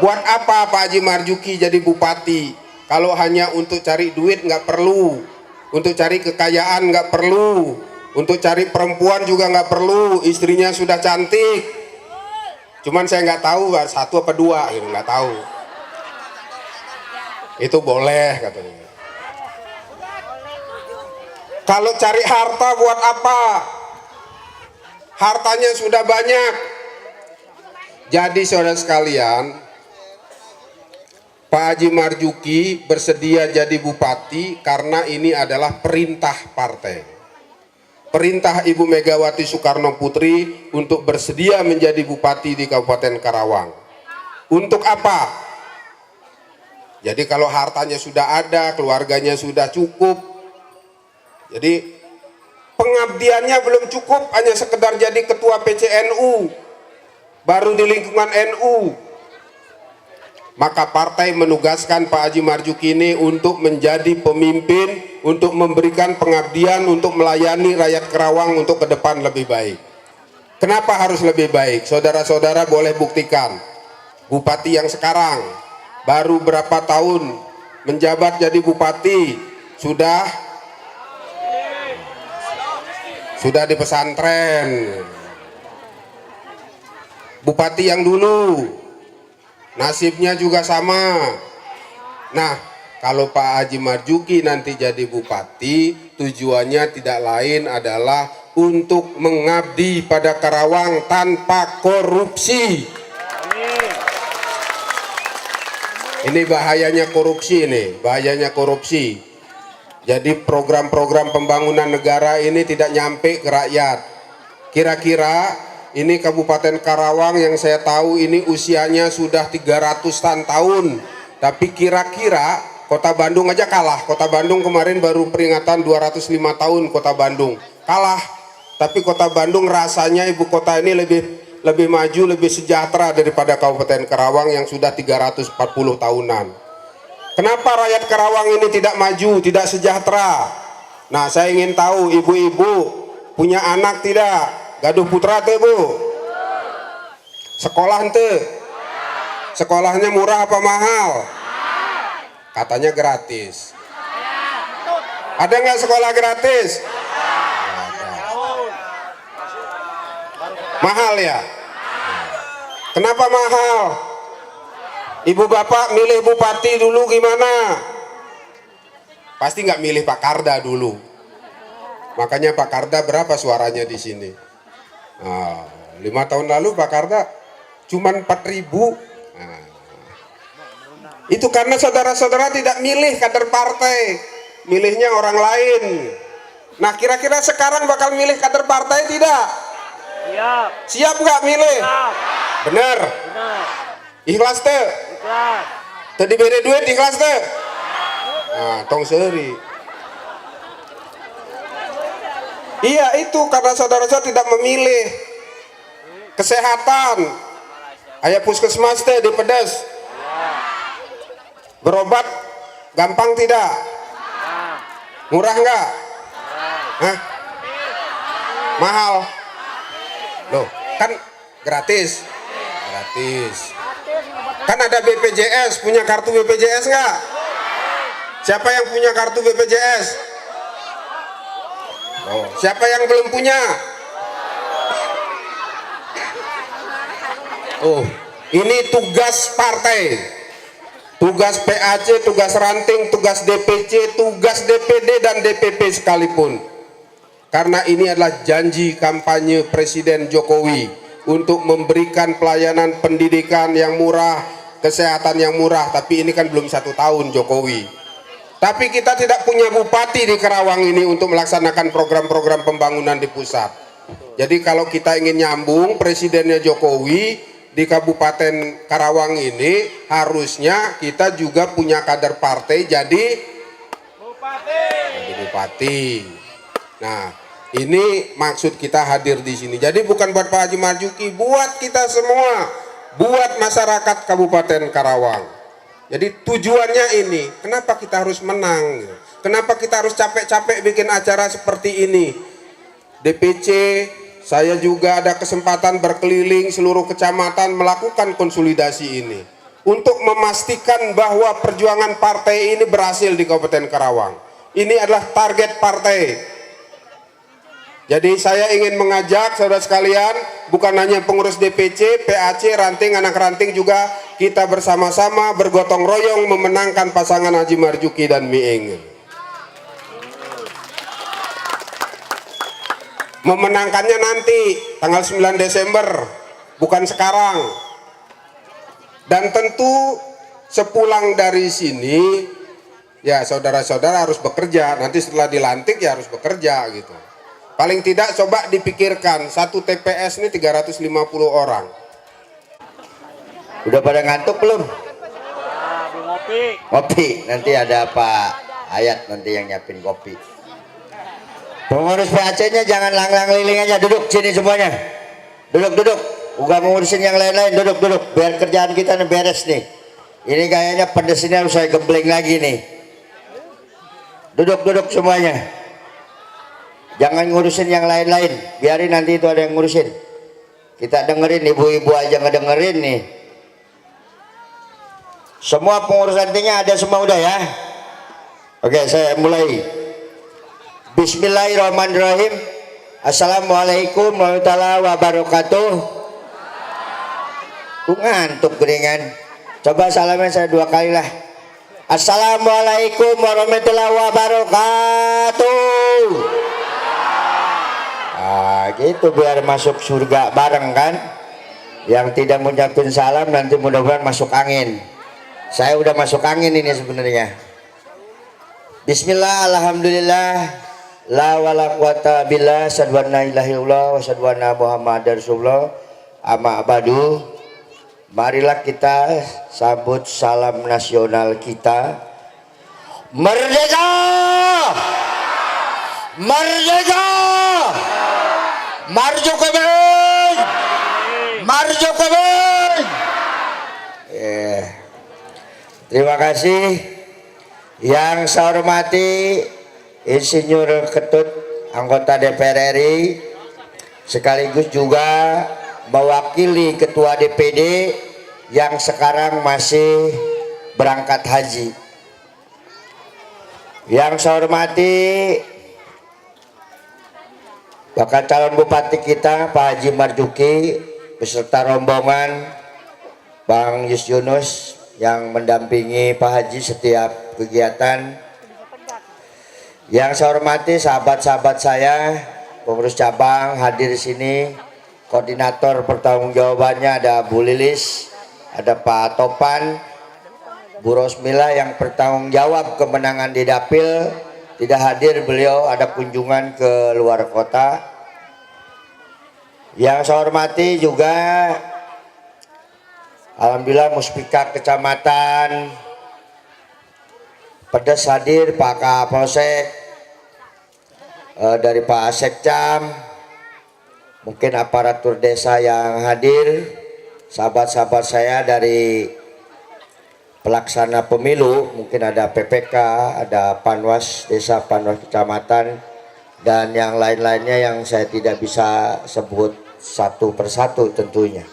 Buat apa Pak Haji Marzuki jadi bupati kalau hanya untuk cari duit? Nggak perlu. Untuk cari kekayaan nggak perlu. Untuk cari perempuan juga nggak perlu. Istrinya sudah cantik. Cuman saya nggak tahu 1 apa 2 gitu, nggak tahu. Itu boleh katanya. Kalau cari harta buat apa? Hartanya sudah banyak. Jadi saudara sekalian, Pak Haji Marzuki bersedia jadi bupati karena ini adalah perintah partai. Perintah Ibu Megawati Soekarno Putri untuk bersedia menjadi bupati di Kabupaten Karawang. Untuk apa? Jadi kalau hartanya sudah ada, keluarganya sudah cukup, jadi pengabdiannya belum cukup hanya sekedar jadi ketua PCNU, baru di lingkungan NU. Maka partai menugaskan Pak Haji Marzuki ini untuk menjadi pemimpin, untuk memberikan pengabdian, untuk melayani rakyat Karawang untuk ke depan lebih baik. Kenapa harus lebih baik? Saudara-saudara boleh buktikan. Bupati yang sekarang baru berapa tahun menjabat jadi bupati sudah di pesantren. Bupati yang dulu nasibnya juga sama. Nah, kalau Pak Haji Marzuki nanti jadi bupati, tujuannya tidak lain adalah untuk mengabdi pada Karawang tanpa korupsi. Ini bahayanya korupsi, ini bahayanya korupsi. Jadi program-program pembangunan negara ini tidak nyampe ke rakyat. Kira-kira ini Kabupaten Karawang yang saya tahu ini usianya sudah 300-an tahun. Tapi kira-kira Kota Bandung aja kalah. Kota Bandung kemarin baru peringatan 205 tahun Kota Bandung. Kalah. Tapi Kota Bandung rasanya ibu kota ini lebih maju, lebih sejahtera daripada Kabupaten Karawang yang sudah 340 tahunan. Kenapa rakyat Karawang ini tidak maju, tidak sejahtera? Nah, saya ingin tahu ibu-ibu punya anak tidak? Gaduh putra teh Bu? Sekolah ente? Sekolahnya murah apa mahal? Katanya gratis. Ada nggak sekolah gratis? Mahal ya? Kenapa mahal? Ibu bapak milih bupati dulu gimana? Pasti nggak milih Pak Karda dulu. Makanya Pak Karda berapa suaranya di sini? 5 tahun lalu Pak Karda cuman 4.000. Itu karena saudara-saudara tidak milih kader partai, milihnya orang lain. Nah, kira-kira sekarang bakal milih kader partai tidak? Siap. Siap nggak milih? Siap. Bener. Benar. Ikhlas teh? Ikhlas. Tadi beri duit ikhlas teh? Nah, tong seri. Iya, itu karena saudara-saudara tidak memilih kesehatan. Ayah puskesmas teh di Pedas. Berobat gampang tidak? Murah nggak? Hah? Mahal? Loh, kan gratis. Gratis. Kan ada BPJS, punya kartu BPJS nggak? Siapa yang punya kartu BPJS? Oh, siapa yang belum punya? Oh, ini tugas partai, tugas PAC, tugas ranting, tugas DPC, tugas DPD dan DPP sekalipun. Karena ini adalah janji kampanye Presiden Jokowi untuk memberikan pelayanan pendidikan yang murah, kesehatan yang murah. Tapi ini kan belum 1 tahun Jokowi. Tapi kita tidak punya bupati di Karawang ini untuk melaksanakan program-program pembangunan di pusat. Jadi kalau kita ingin nyambung presidennya Jokowi di Kabupaten Karawang ini, harusnya kita juga punya kader partai jadi bupati. Nah, ini maksud kita hadir di sini. Jadi bukan buat Pak Haji Marzuki, buat kita semua, buat masyarakat Kabupaten Karawang. Jadi tujuannya ini, kenapa kita harus menang? Kenapa kita harus capek-capek bikin acara seperti ini? DPC, saya juga ada kesempatan berkeliling seluruh kecamatan melakukan konsolidasi ini untuk memastikan bahwa perjuangan partai ini berhasil di Kabupaten Karawang. Ini adalah target partai. Jadi saya ingin mengajak saudara sekalian, bukan hanya pengurus DPC, PAC, ranting, anak ranting, juga kita bersama-sama bergotong royong memenangkan pasangan Haji Marzuki dan Miing. Memenangkannya nanti tanggal 9 Desember, bukan sekarang. Dan tentu sepulang dari sini, ya saudara-saudara harus bekerja. Nanti setelah dilantik ya harus bekerja gitu. Paling tidak coba dipikirkan, satu TPS ini 350 orang. Udah pada ngantuk belum? Ngopi. Kopi, nanti ada Pak Ayat nanti yang nyiapin kopi. Pengurus PAC-nya jangan langlang liling aja, duduk sini semuanya. Duduk. Udah mengurusin yang lain-lain, duduk. Biar kerjaan kita nih beres nih. Ini kayaknya pedes ini harus saya gembleng lagi nih. Duduk semuanya. Jangan ngurusin yang lain-lain, biarin nanti itu ada yang ngurusin. Kita dengerin, ibu-ibu aja ngedengerin nih. Semua pengurus rantingnya ada semua udah ya. Oke, saya mulai. Bismillahirrahmanirrahim. Assalamualaikum warahmatullahi wabarakatuh. Ngantuk gedengan. Coba salamnya saya 2 kali lah. Assalamualaikum warahmatullahi wabarakatuh. Nah, gitu biar masuk surga bareng kan. Yang tidak mengucapkan salam nanti mudah-mudahan masuk angin. Saya udah masuk angin ini sebenarnya. Bismillah, alhamdulillah, la wala quwata billah, asyhadu an la ilaha illallah wa asyhadu anna muhammadar rasulullah. Amma ba'du. Marilah kita sambut salam nasional kita. Merdeka! Merdeka! Marzuki! Terima kasih. Yang saya hormati Insinyur Ketut, anggota DPR RI, sekaligus juga mewakili Ketua DPD yang sekarang masih berangkat haji. Yang saya hormati bakal calon bupati kita Pak Haji Marzuki beserta rombongan, Bang Yunus yang mendampingi Pak Haji setiap kegiatan. Yang saya hormati sahabat-sahabat saya, pengurus cabang hadir di sini, koordinator pertanggungjawabannya ada Bu Lilis, ada Pak Topan, Bu Rosmila yang bertanggung jawab kemenangan di Dapil tidak hadir, beliau ada kunjungan ke luar kota. Yang saya hormati juga alhamdulillah Muspika Kecamatan Pedes hadir, Pak Kapolsek, dari Pak Sekcam, mungkin aparatur desa yang hadir, sahabat-sahabat saya dari pelaksana pemilu, mungkin ada PPK, ada Panwas Desa, Panwas Kecamatan, dan yang lain-lainnya yang saya tidak bisa sebut satu persatu tentunya.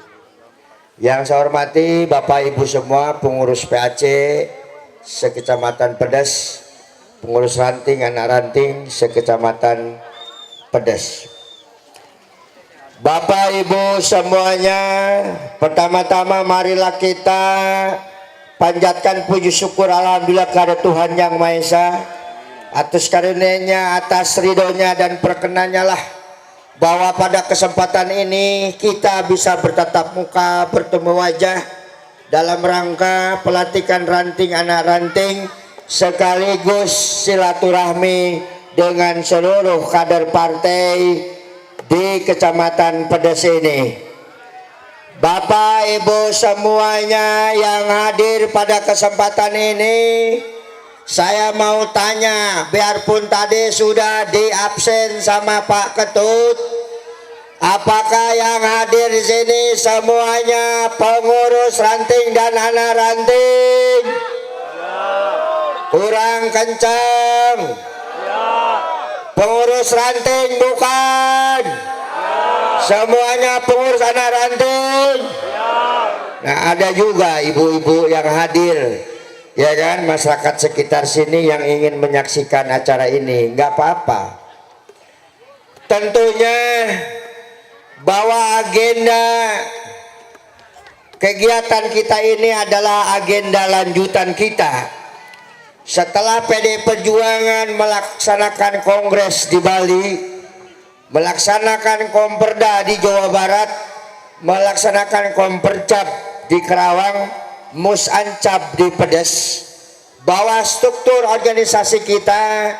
Yang saya hormati Bapak Ibu semua, pengurus PAC sekecamatan Pedes, pengurus ranting, anak ranting sekecamatan Pedes. Bapak Ibu semuanya, pertama-tama marilah kita panjatkan puji syukur alhamdulillah kepada Tuhan Yang Maha Esa atas karunia-Nya, atas ridhonya dan perkenannya lah bahwa pada kesempatan ini kita bisa bertatap muka, bertemu wajah dalam rangka pelantikan ranting anak ranting sekaligus silaturahmi dengan seluruh kader partai di Kecamatan Pedes ini. Bapak Ibu semuanya yang hadir pada kesempatan ini, saya mau tanya, biarpun tadi sudah diabsen sama Pak Ketut, apakah yang hadir di sini semuanya pengurus ranting dan anak ranting? Kurang kencang. Pengurus ranting bukan? Semuanya pengurus anak ranting. Nah, ada juga ibu-ibu yang hadir, ya kan, masyarakat sekitar sini yang ingin menyaksikan acara ini, nggak apa-apa. Tentunya bahwa agenda kegiatan kita ini adalah agenda lanjutan kita. Setelah PD Perjuangan melaksanakan kongres di Bali, melaksanakan Komperda di Jawa Barat, melaksanakan Kompercap di Kerawang, Musancap di Pedes, bahwa struktur organisasi kita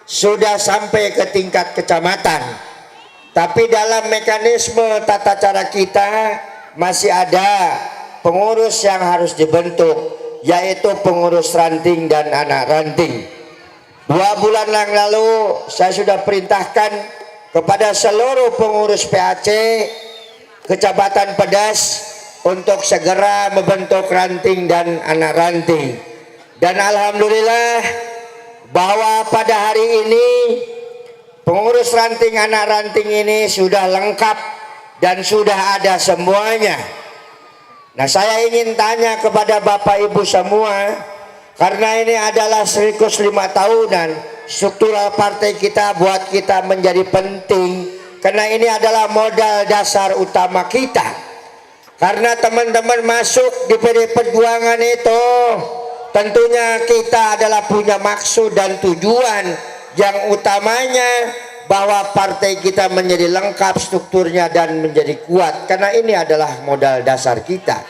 sudah sampai ke tingkat kecamatan. Tapi dalam mekanisme tata cara kita masih ada pengurus yang harus dibentuk, yaitu pengurus ranting dan anak ranting. 2 bulan yang lalu saya sudah perintahkan kepada seluruh pengurus PAC Kecamatan Pedes untuk segera membentuk ranting dan anak ranting. Dan alhamdulillah bahwa pada hari ini pengurus ranting anak ranting ini sudah lengkap dan sudah ada semuanya. Nah, saya ingin tanya kepada Bapak Ibu semua, karena ini adalah siklus 5 tahunan, struktural partai kita buat kita menjadi penting, karena ini adalah modal dasar utama kita. Karena teman-teman masuk di PD Perjuangan itu, tentunya kita adalah punya maksud dan tujuan yang utamanya bahwa partai kita menjadi lengkap strukturnya dan menjadi kuat, karena ini adalah modal dasar kita.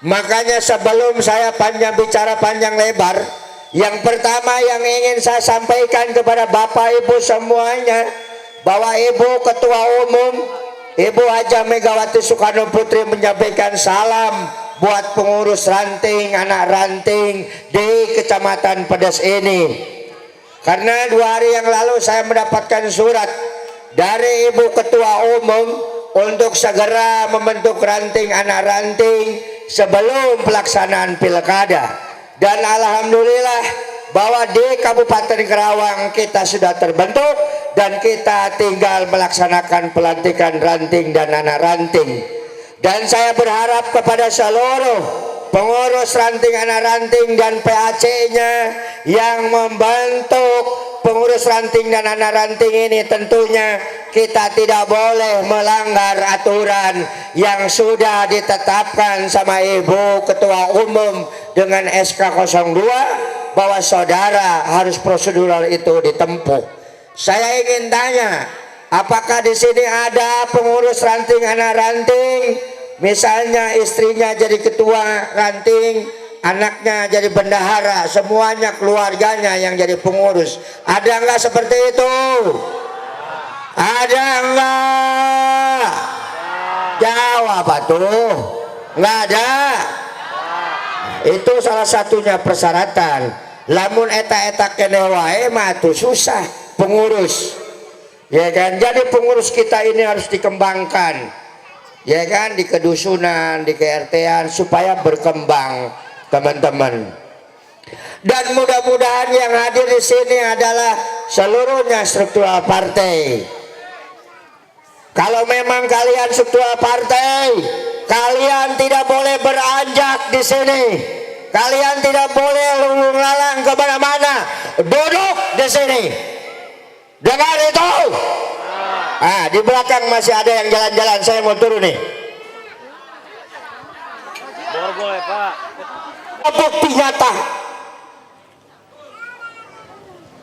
Makanya sebelum saya bicara panjang lebar, yang pertama yang ingin saya sampaikan kepada Bapak Ibu semuanya, bahwa Ibu Ketua Umum Ibu Haja Megawati Soekarno Putri menyampaikan salam buat pengurus ranting, anak ranting di Kecamatan Pedes ini. Karena 2 hari yang lalu saya mendapatkan surat dari Ibu Ketua Umum untuk segera membentuk ranting anak ranting sebelum pelaksanaan pilkada. Dan alhamdulillah bahwa di Kabupaten Kerawang kita sudah terbentuk dan kita tinggal melaksanakan pelantikan ranting dan anak ranting. Dan saya berharap kepada seluruh pengurus ranting anak ranting dan PAC-nya yang membentuk pengurus ranting dan anak ranting ini, tentunya kita tidak boleh melanggar aturan yang sudah ditetapkan sama Ibu Ketua Umum dengan SK 02 bahwa saudara harus prosedural itu ditempuh. Saya ingin tanya, apakah di sini ada pengurus ranting anak ranting? Misalnya istrinya jadi ketua ranting, anaknya jadi bendahara, semuanya keluarganya yang jadi pengurus. Ada nggak seperti itu? Ada nggak? Jawab tuh. Nggak ada. Itu salah satunya persyaratan. Lamun eta-eta kene wae mah tuh susah pengurus. Ya kan? Jadi pengurus kita ini harus dikembangkan. Ya kan, di kedusunan, di KRT-an supaya berkembang, teman-teman. Dan mudah-mudahan yang hadir di sini adalah seluruhnya struktural partai. Kalau memang kalian struktural partai, kalian tidak boleh beranjak di sini. Kalian tidak boleh lulung lalang kemana-mana. Duduk di sini. Dengar itu. Ah, di belakang masih ada yang jalan-jalan. Saya mau turun nih. Boleh Pak. Bukti nyata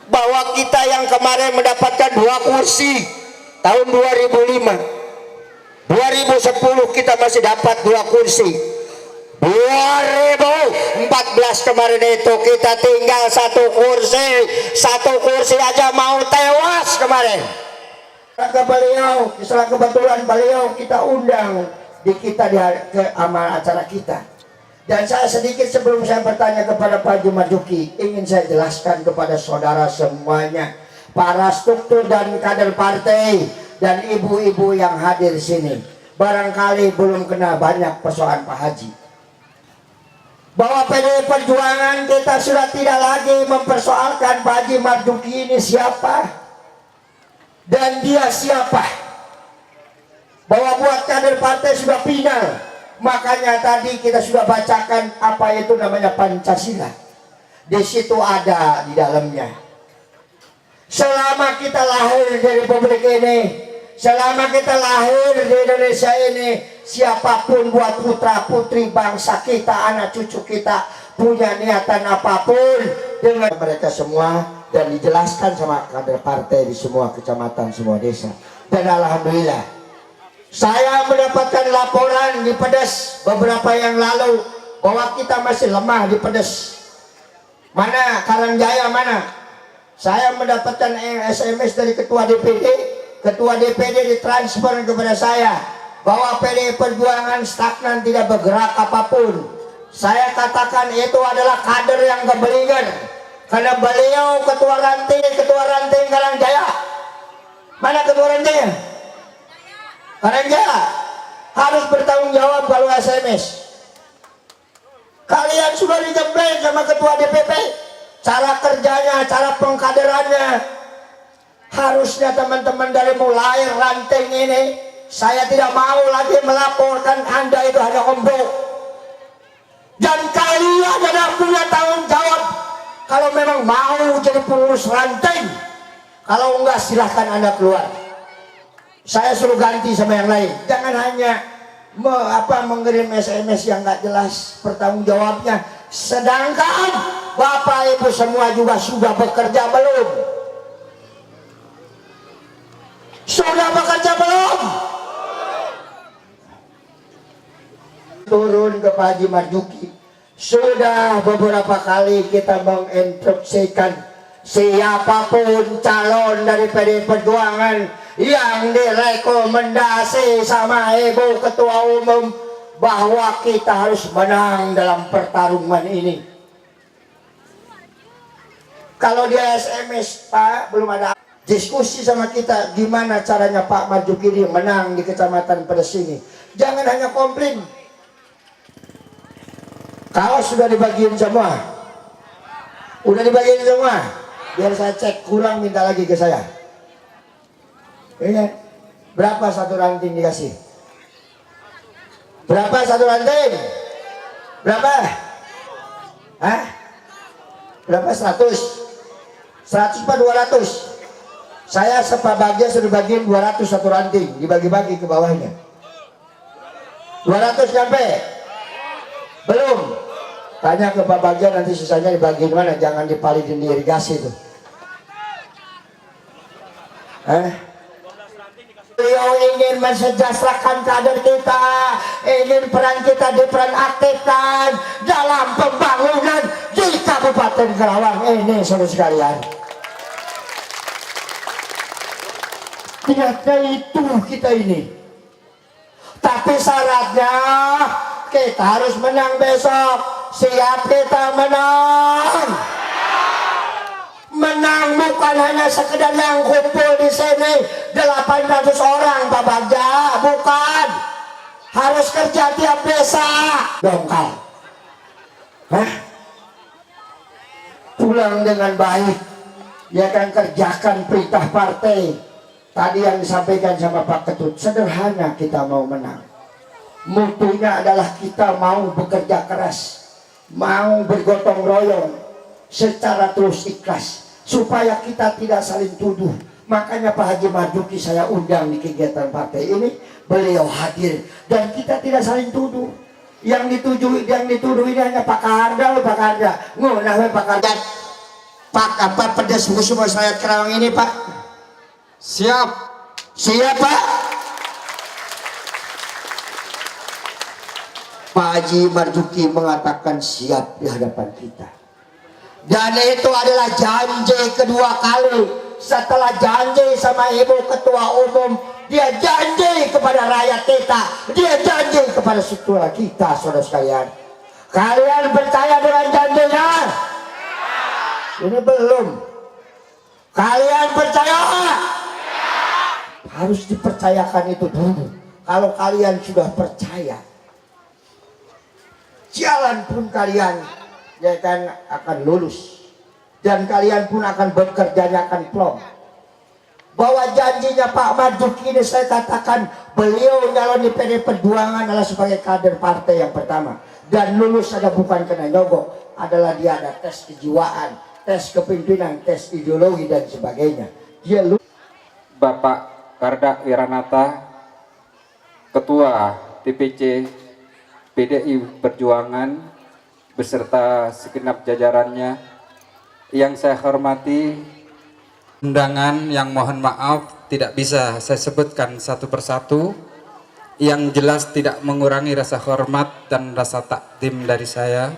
bahwa kita yang kemarin mendapatkan 2 kursi tahun 2005, 2010 kita masih dapat 2 kursi. 2014 kemarin itu kita tinggal 1 kursi. 1 kursi aja mau tewas kemarin. Ke beliau, setelah kebetulan beliau kita undang ke amal acara kita. Dan saya sedikit sebelum saya bertanya kepada Pak Haji Marzuki, ingin saya jelaskan kepada saudara semuanya, para struktur dan kader partai dan ibu-ibu yang hadir di sini, barangkali belum kena banyak persoalan Pak Haji. Bahwa PDI Perjuangan kita sudah tidak lagi mempersoalkan Pak Haji Marzuki ini siapa dan dia siapa. Bahwa buat kader partai sudah final. Makanya tadi kita sudah bacakan apa itu namanya Pancasila. Di situ ada di dalamnya. Selama kita lahir di Republik ini, selama kita lahir di Indonesia ini, siapapun buat putra putri bangsa kita, anak cucu kita punya niatan apapun dengan mereka semua, dan dijelaskan sama kader partai di semua kecamatan, semua desa. Dan alhamdulillah, saya mendapatkan laporan di Pedes beberapa yang lalu bahwa kita masih lemah di Pedes. Mana Karangjaya mana? Saya mendapatkan SMS dari ketua DPD. Ketua DPD ditransfer kepada saya bahwa PDI Perjuangan stagnan, tidak bergerak apapun. Saya katakan itu adalah kader yang kebelingan. Karena beliau ketua ranting Karangjaya. Mana ketua rantingnya? Karangjaya harus bertanggung jawab kalau SMS. Kalian sudah dijembreng sama ketua DPP. Cara kerjanya, cara pengkaderannya. Harusnya teman-teman dari mulai ranting ini, saya tidak mau lagi melaporkan Anda itu hanya ombok. Dan kalian adalah punya tanggung jawab. Kalau memang mau jadi pengurus ranting, kalau enggak silahkan Anda keluar. Saya suruh ganti sama yang lain. Jangan hanya mengirim SMS yang nggak jelas pertanggung jawabnya. Sedangkan Bapak Ibu semua juga sudah bekerja belum? Sudah bekerja belum? Turun ke Pak Haji Marzuki. Sudah beberapa kali kita menginstruksikan siapapun calon dari PDI Perjuangan yang direkomendasi sama Ibu Ketua Umum bahwa kita harus menang dalam pertarungan ini. Kalau dia SMS, Pak, belum ada diskusi sama kita gimana caranya Pak Marzuki ini menang di Kecamatan Pedes ini. Jangan hanya komplain. Kalau sudah dibagiin semua, udah dibagiin semua, biar saya cek, kurang minta lagi ke saya. Ini berapa satu ranting dikasih? Berapa satu ranting? Berapa? Hah? Berapa? 100? 100 apa 200? Saya sepabagia sudah bagiin 200 satu ranting, dibagi-bagi ke bawahnya. 200 sampai? Belum. Tanya ke Pak Bagja, nanti sisanya dibagiin mana, jangan dipalidin di irigasi itu. beliau ingin mensejahterakan kader kita, ingin peran kita diperan aktifkan dalam pembangunan di Kabupaten Karawang ini, saudara sekalian. Ternyata itu kita ini. Tapi syaratnya kita harus menang besok. Siap kita menang? Menang bukan hanya sekedar yang kumpul di sini 800 orang Pak Bagja, bukan. Harus kerja tiap desa. Dongkal. Hah? Pulang dengan baik. Ya kan, kerjakan perintah partai. Tadi yang disampaikan sama Pak Ketut, sederhana kita mau menang. Mutunya adalah kita mau bekerja keras, mau bergotong royong secara terus ikhlas, supaya kita tidak saling tuduh. Makanya Pak Haji Marzuki saya undang di kegiatan partai ini, beliau hadir dan kita tidak saling tuduh. Yang dituduh ini hanya Pak Karda, Pak Karda, ngunah Pak Karda. Pak apa pedas musuh masyarakat Karawang ini Pak? Siap. Siap Pak. Pak Haji Marzuki mengatakan siap di hadapan kita. Dan itu adalah janji kedua kali. Setelah janji sama Ibu Ketua Umum, dia janji kepada rakyat kita, dia janji kepada saudara kita, saudara sekalian. Kalian percaya dengan janjinya? Ini belum. Kalian percaya? Harus dipercayakan itu dulu. Kalau kalian sudah percaya, jalan pun kalian ya kan akan lulus, dan kalian pun akan bekerjanya akan plong. Bahwa janjinya Pak Marzuki ini saya katakan, beliau nyalon di PD Perjuangan adalah sebagai kader partai yang pertama, dan lulus ada bukan kena nyogok, adalah dia ada tes kejiwaan, tes kepimpinan, tes ideologi dan sebagainya. Dia lulus. Bapak Karda Wiranata, Ketua DPC PDI Perjuangan beserta segenap jajarannya yang saya hormati, undangan yang mohon maaf tidak bisa saya sebutkan satu persatu, yang jelas tidak mengurangi rasa hormat dan rasa takdim dari saya.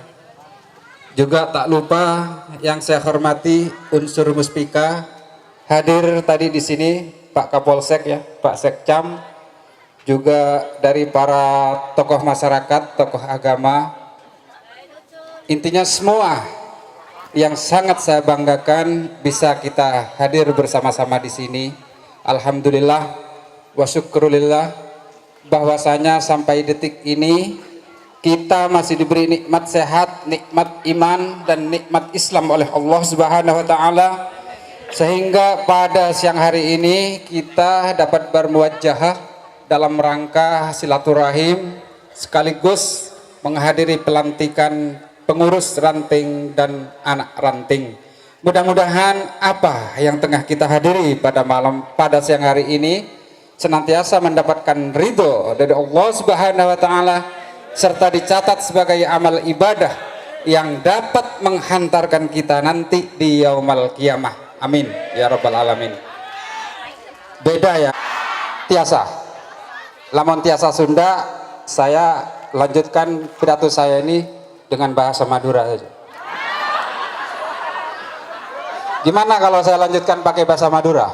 Juga tak lupa yang saya hormati unsur Muspika, hadir tadi di sini Pak Kapolsek ya, Pak Sekcam, juga dari para tokoh masyarakat, tokoh agama. Intinya semua yang sangat saya banggakan bisa kita hadir bersama-sama di sini. Alhamdulillah wa syukrulillah bahwasanya sampai detik ini kita masih diberi nikmat sehat, nikmat iman dan nikmat Islam oleh Allah Subhanahu wa taala, sehingga pada siang hari ini kita dapat bermuajahah dalam rangka silaturahim sekaligus menghadiri pelantikan pengurus ranting dan anak ranting. Mudah-mudahan apa yang tengah kita hadiri pada siang hari ini senantiasa mendapatkan ridho dari Allah Subhanahu wa taala, serta dicatat sebagai amal ibadah yang dapat menghantarkan kita nanti di yaumul qiyamah. Amin ya rabbal alamin. Beda ya, tiasa. Lamun tiasa Sunda, saya lanjutkan pidato saya ini dengan bahasa Madura saja. Gimana kalau saya lanjutkan pakai bahasa Madura?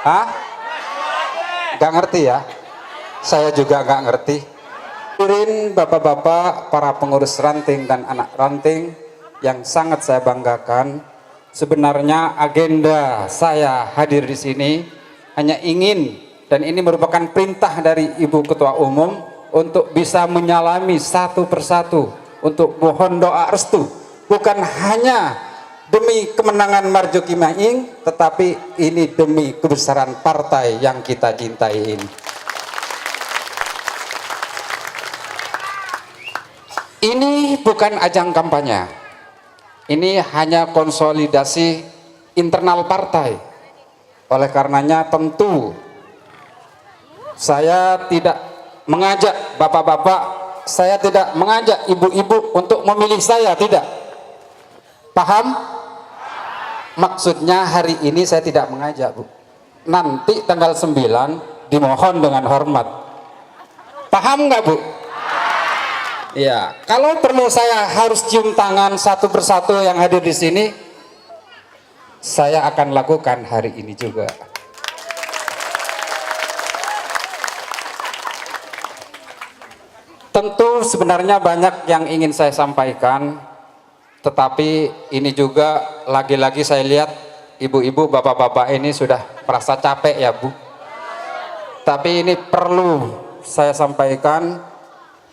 Hah? Gak ngerti ya? Saya juga gak ngerti. Hadirin bapak-bapak, para pengurus ranting dan anak ranting yang sangat saya banggakan. Sebenarnya agenda saya hadir di sini hanya ingin, dan ini merupakan perintah dari Ibu Ketua Umum untuk bisa menyalami satu persatu, untuk mohon doa restu, bukan hanya demi kemenangan Marzuki Maing, tetapi ini demi kebesaran partai yang kita cintai ini. Ini bukan ajang kampanye. Ini hanya konsolidasi internal partai. Oleh karenanya tentu saya tidak mengajak bapak-bapak, saya tidak mengajak ibu-ibu untuk memilih saya, tidak. Paham? Maksudnya hari ini saya tidak mengajak, Bu. nanti tanggal 9 dimohon dengan hormat. Paham nggak Bu? Ya, kalau perlu saya harus cium tangan satu persatu yang hadir di sini, saya akan lakukan hari ini juga. Tentu sebenarnya banyak yang ingin saya sampaikan, tetapi ini juga lagi-lagi saya lihat ibu-ibu, bapak-bapak ini sudah merasa capek ya Bu. Tapi ini perlu saya sampaikan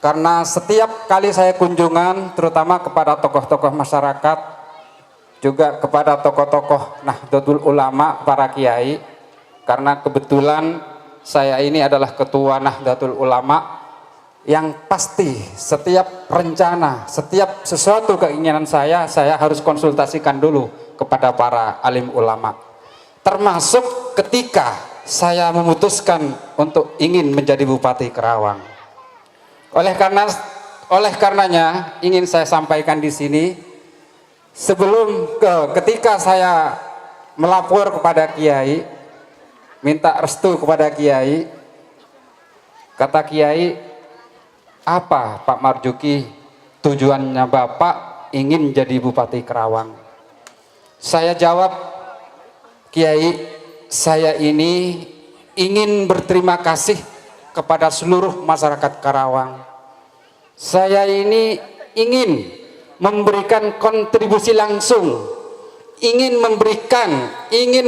karena setiap kali saya kunjungan, terutama kepada tokoh-tokoh masyarakat, juga kepada tokoh-tokoh Nahdlatul Ulama, para kiai, karena kebetulan saya ini adalah ketua Nahdlatul Ulama, yang pasti setiap rencana, setiap sesuatu keinginan saya harus konsultasikan dulu kepada para alim ulama. Termasuk ketika saya memutuskan untuk ingin menjadi Bupati Karawang. Oleh karenanya ingin saya sampaikan di sini, ketika saya melapor kepada kiai, minta restu kepada kiai, kata kiai, apa Pak Marjuki tujuannya Bapak ingin jadi Bupati Karawang? Saya jawab, Kiai, saya ini ingin berterima kasih kepada seluruh masyarakat Karawang. Saya ini ingin memberikan kontribusi langsung, ingin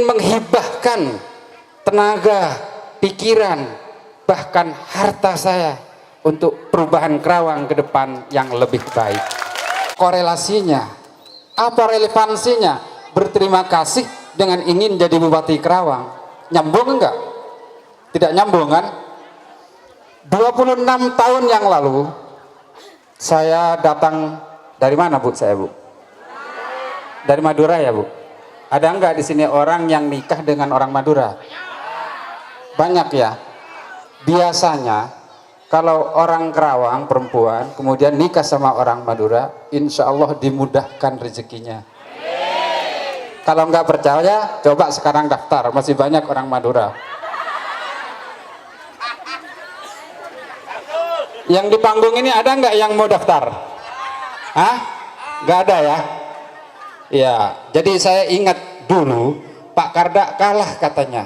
menghibahkan tenaga, pikiran, bahkan harta saya untuk perubahan Karawang ke depan yang lebih baik. Korelasinya, apa relevansinya berterima kasih dengan ingin jadi Bupati Karawang? Nyambung enggak? Tidak nyambung kan? 26 tahun yang lalu saya datang dari mana Bu? Saya Bu? Dari Madura ya Bu? Ada enggak di sini orang yang nikah dengan orang Madura? Banyak ya? Biasanya kalau orang Karawang perempuan kemudian nikah sama orang Madura, insya Allah dimudahkan rezekinya. Kalau nggak percaya, coba sekarang daftar, masih banyak orang Madura. Yang di panggung ini ada nggak yang mau daftar? Hah? Nggak ada ya? Ya, jadi saya ingat dulu Pak Karda kalah katanya.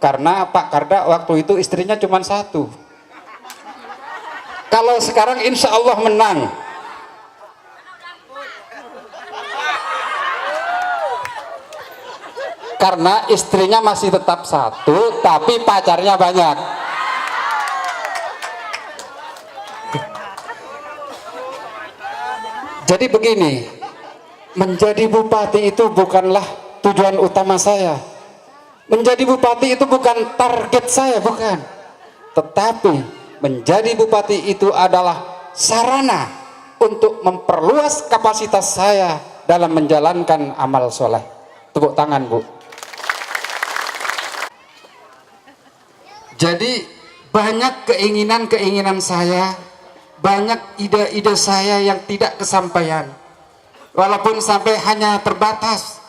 Karena Pak Karda waktu itu istrinya cuma satu. Kalau sekarang insya Allah menang. Karena istrinya masih tetap satu, tapi pacarnya banyak. Jadi begini, menjadi bupati itu bukanlah tujuan utama saya. Menjadi bupati itu bukan target saya, bukan. Tetapi menjadi bupati itu adalah sarana untuk memperluas kapasitas saya dalam menjalankan amal soleh. Tepuk tangan Bu. Jadi banyak keinginan saya, banyak ide-ide saya yang tidak kesampaian. Walaupun sampai hanya terbatas,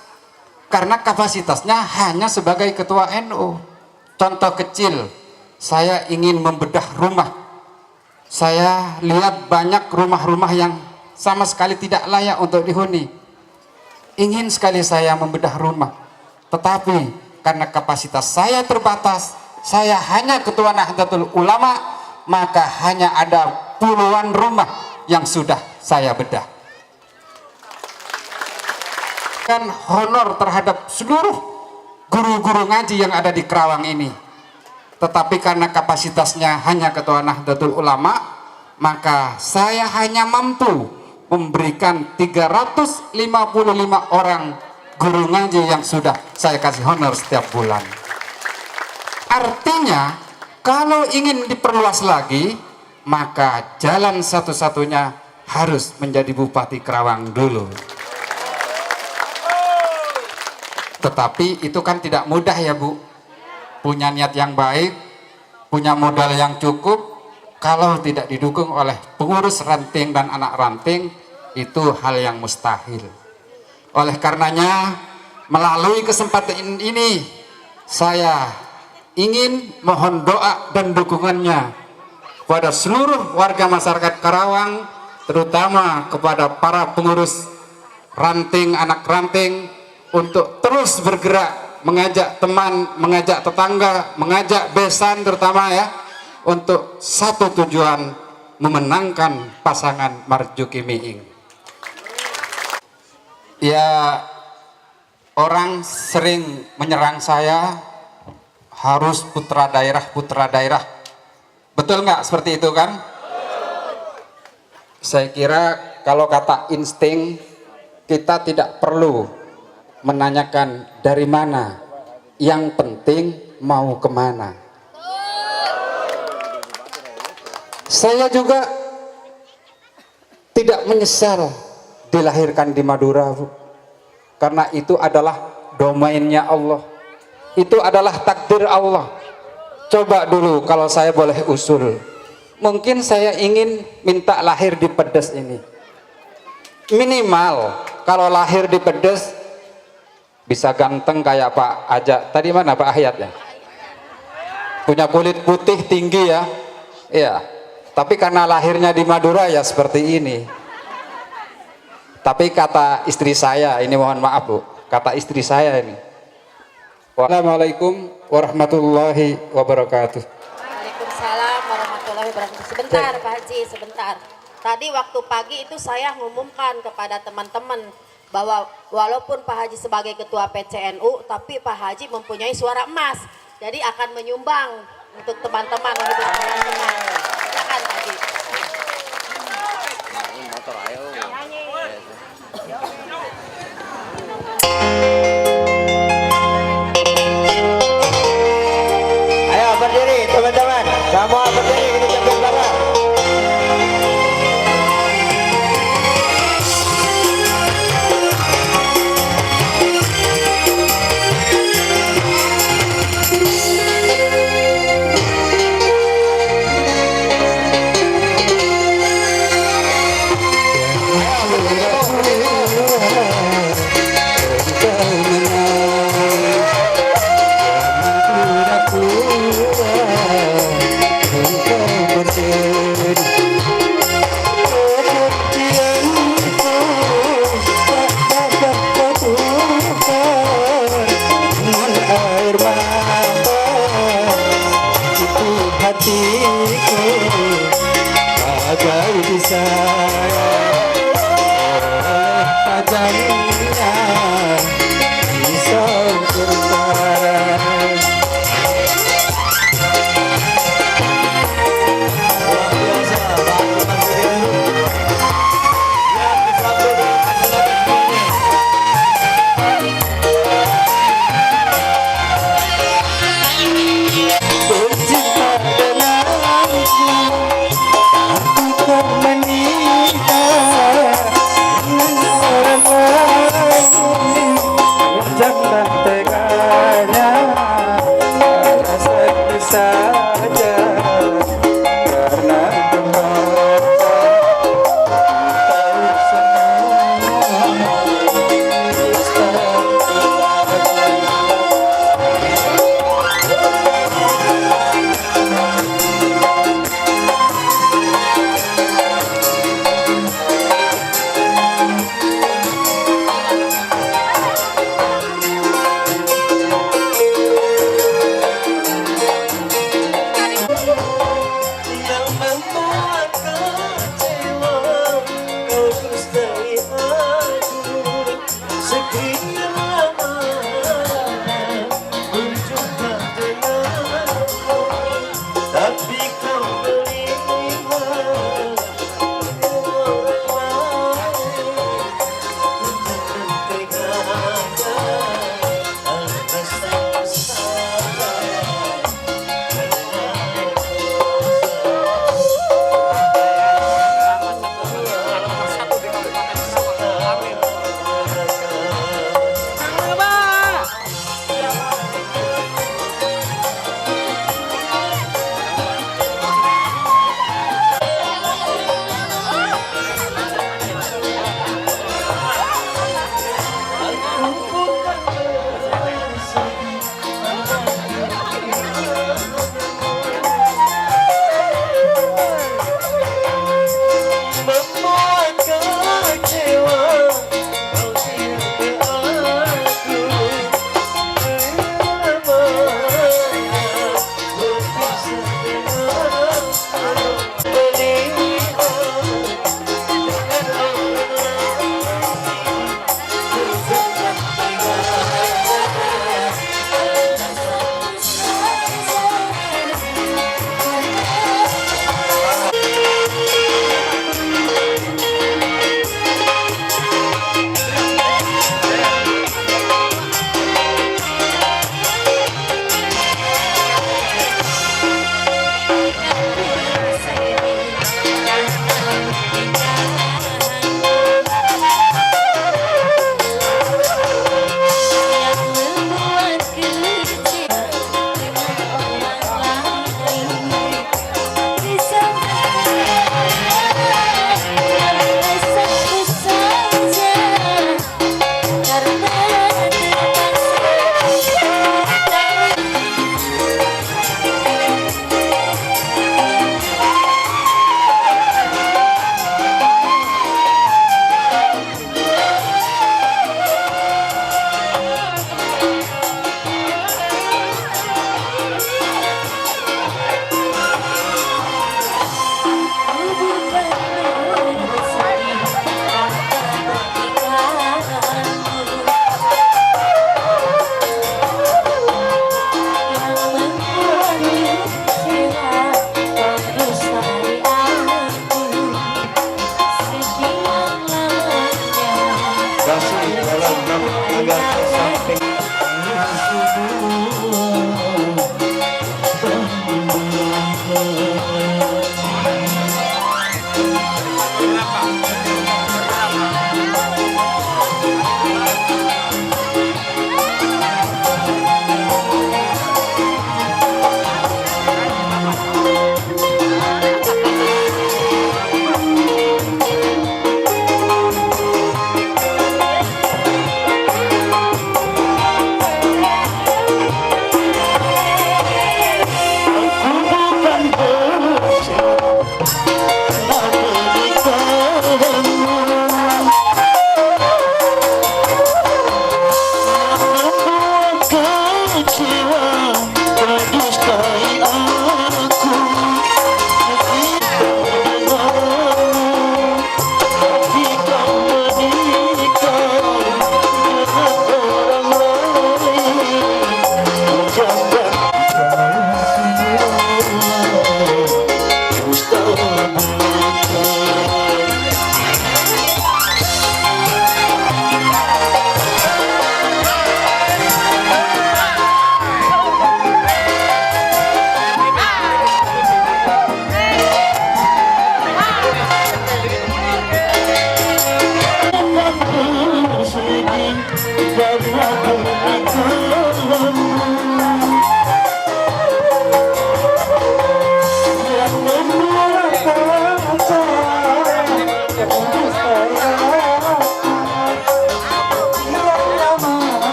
karena kapasitasnya hanya sebagai ketua NU. Contoh kecil, saya ingin membedah rumah. Saya lihat banyak rumah-rumah yang sama sekali tidak layak untuk dihuni. Ingin sekali saya membedah rumah. Tetapi karena kapasitas saya terbatas, saya hanya ketua Nahdlatul Ulama, maka hanya ada puluhan rumah yang sudah saya bedah. Kan honor terhadap seluruh guru-guru ngaji yang ada di Karawang ini. Tetapi karena kapasitasnya hanya ketua Nahdlatul Ulama, maka saya hanya mampu memberikan 355 orang guru ngaji yang sudah saya kasih honor setiap bulan. Artinya, kalau ingin diperluas lagi, maka jalan satu-satunya harus menjadi Bupati Karawang dulu. Tetapi itu kan tidak mudah ya Bu. Punya niat yang baik, punya modal yang cukup, kalau tidak didukung oleh pengurus ranting dan anak ranting, itu hal yang mustahil. Oleh karenanya, melalui kesempatan ini, saya ingin mohon doa dan dukungannya kepada seluruh warga masyarakat Karawang, terutama kepada para pengurus ranting, anak ranting, untuk terus bergerak, mengajak teman, mengajak tetangga, mengajak besan terutama ya, untuk satu tujuan, memenangkan pasangan Marzuki Miing. Ya, orang sering menyerang saya harus putra daerah. Betul nggak seperti itu kan? Saya kira kalau kata insting, kita tidak perlu menanyakan dari mana, yang penting mau kemana. Saya juga tidak menyesal dilahirkan di Madura, Bu. Karena itu adalah domainnya Allah, itu adalah takdir Allah. Coba dulu kalau saya boleh usul, mungkin saya ingin minta lahir di Pedes ini. Minimal kalau lahir di Pedes bisa ganteng kayak Pak Aja. Tadi mana Pak Ahyat ya? Punya kulit putih tinggi ya. Iya. Tapi karena lahirnya di Madura ya seperti ini. Tapi kata istri saya, ini mohon maaf Bu, kata istri saya ini, Wassalamualaikum warahmatullahi wabarakatuh. Waalaikumsalam warahmatullahi wabarakatuh. Sebentar Pak Haji, sebentar. Tadi waktu pagi itu saya mengumumkan kepada teman-teman bahwa walaupun Pak Haji sebagai ketua PCNU, tapi Pak Haji mempunyai suara emas. Jadi akan menyumbang untuk teman-teman. Silakan Pak Haji. Ayo berdiri teman-teman, semua berdiri kita ucapkan selamat.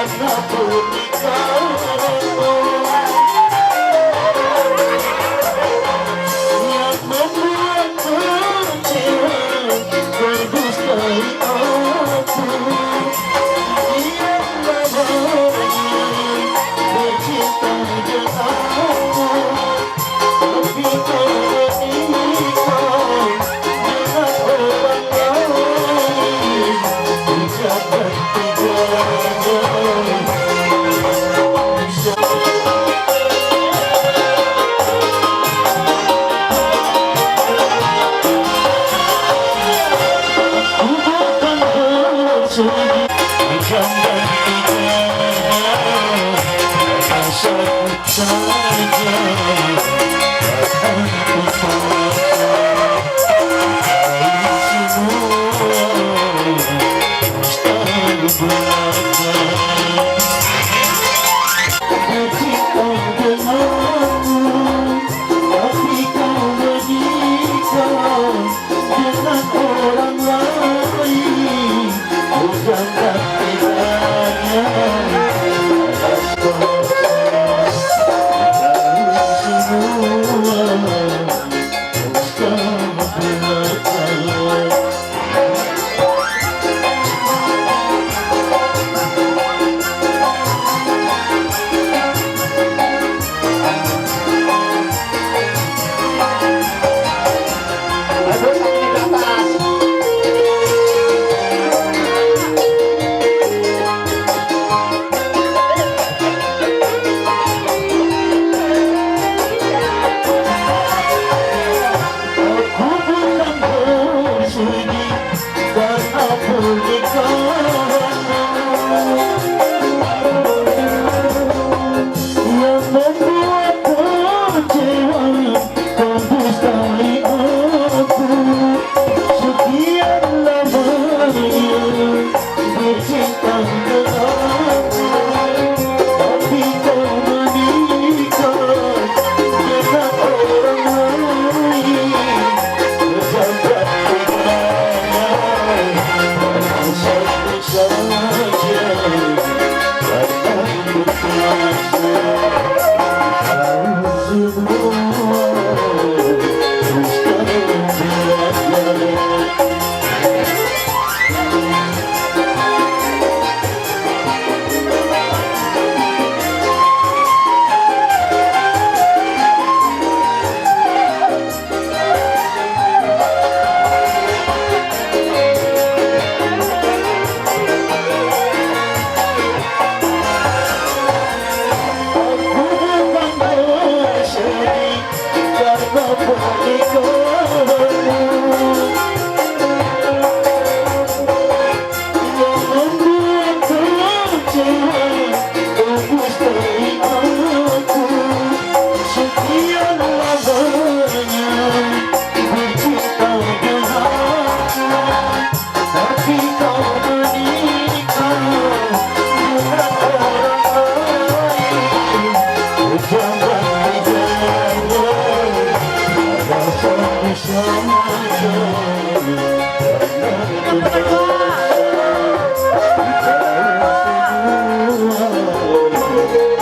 karena pernikahanmu yang membuat kecewa berdustai aku. Yang namanya bercinta denganmu, tapi kau menikah dengan orang lain. Ucapkan tiganya. Aku bukan bersedih, ucapkan tiganya. Satu saja akan kupaksa dari semua dusta belaka. Bercinta denganmu, tapi kau menikah dengan orang lain. Ucapkan tiganya. Yang membuat kecewa berdustai aku. Sekian lamanya bercinta denganmu, tapi kau menikah dengan orang lain. Ucapkan tiganya. Satu saja akan kupaksa dari semua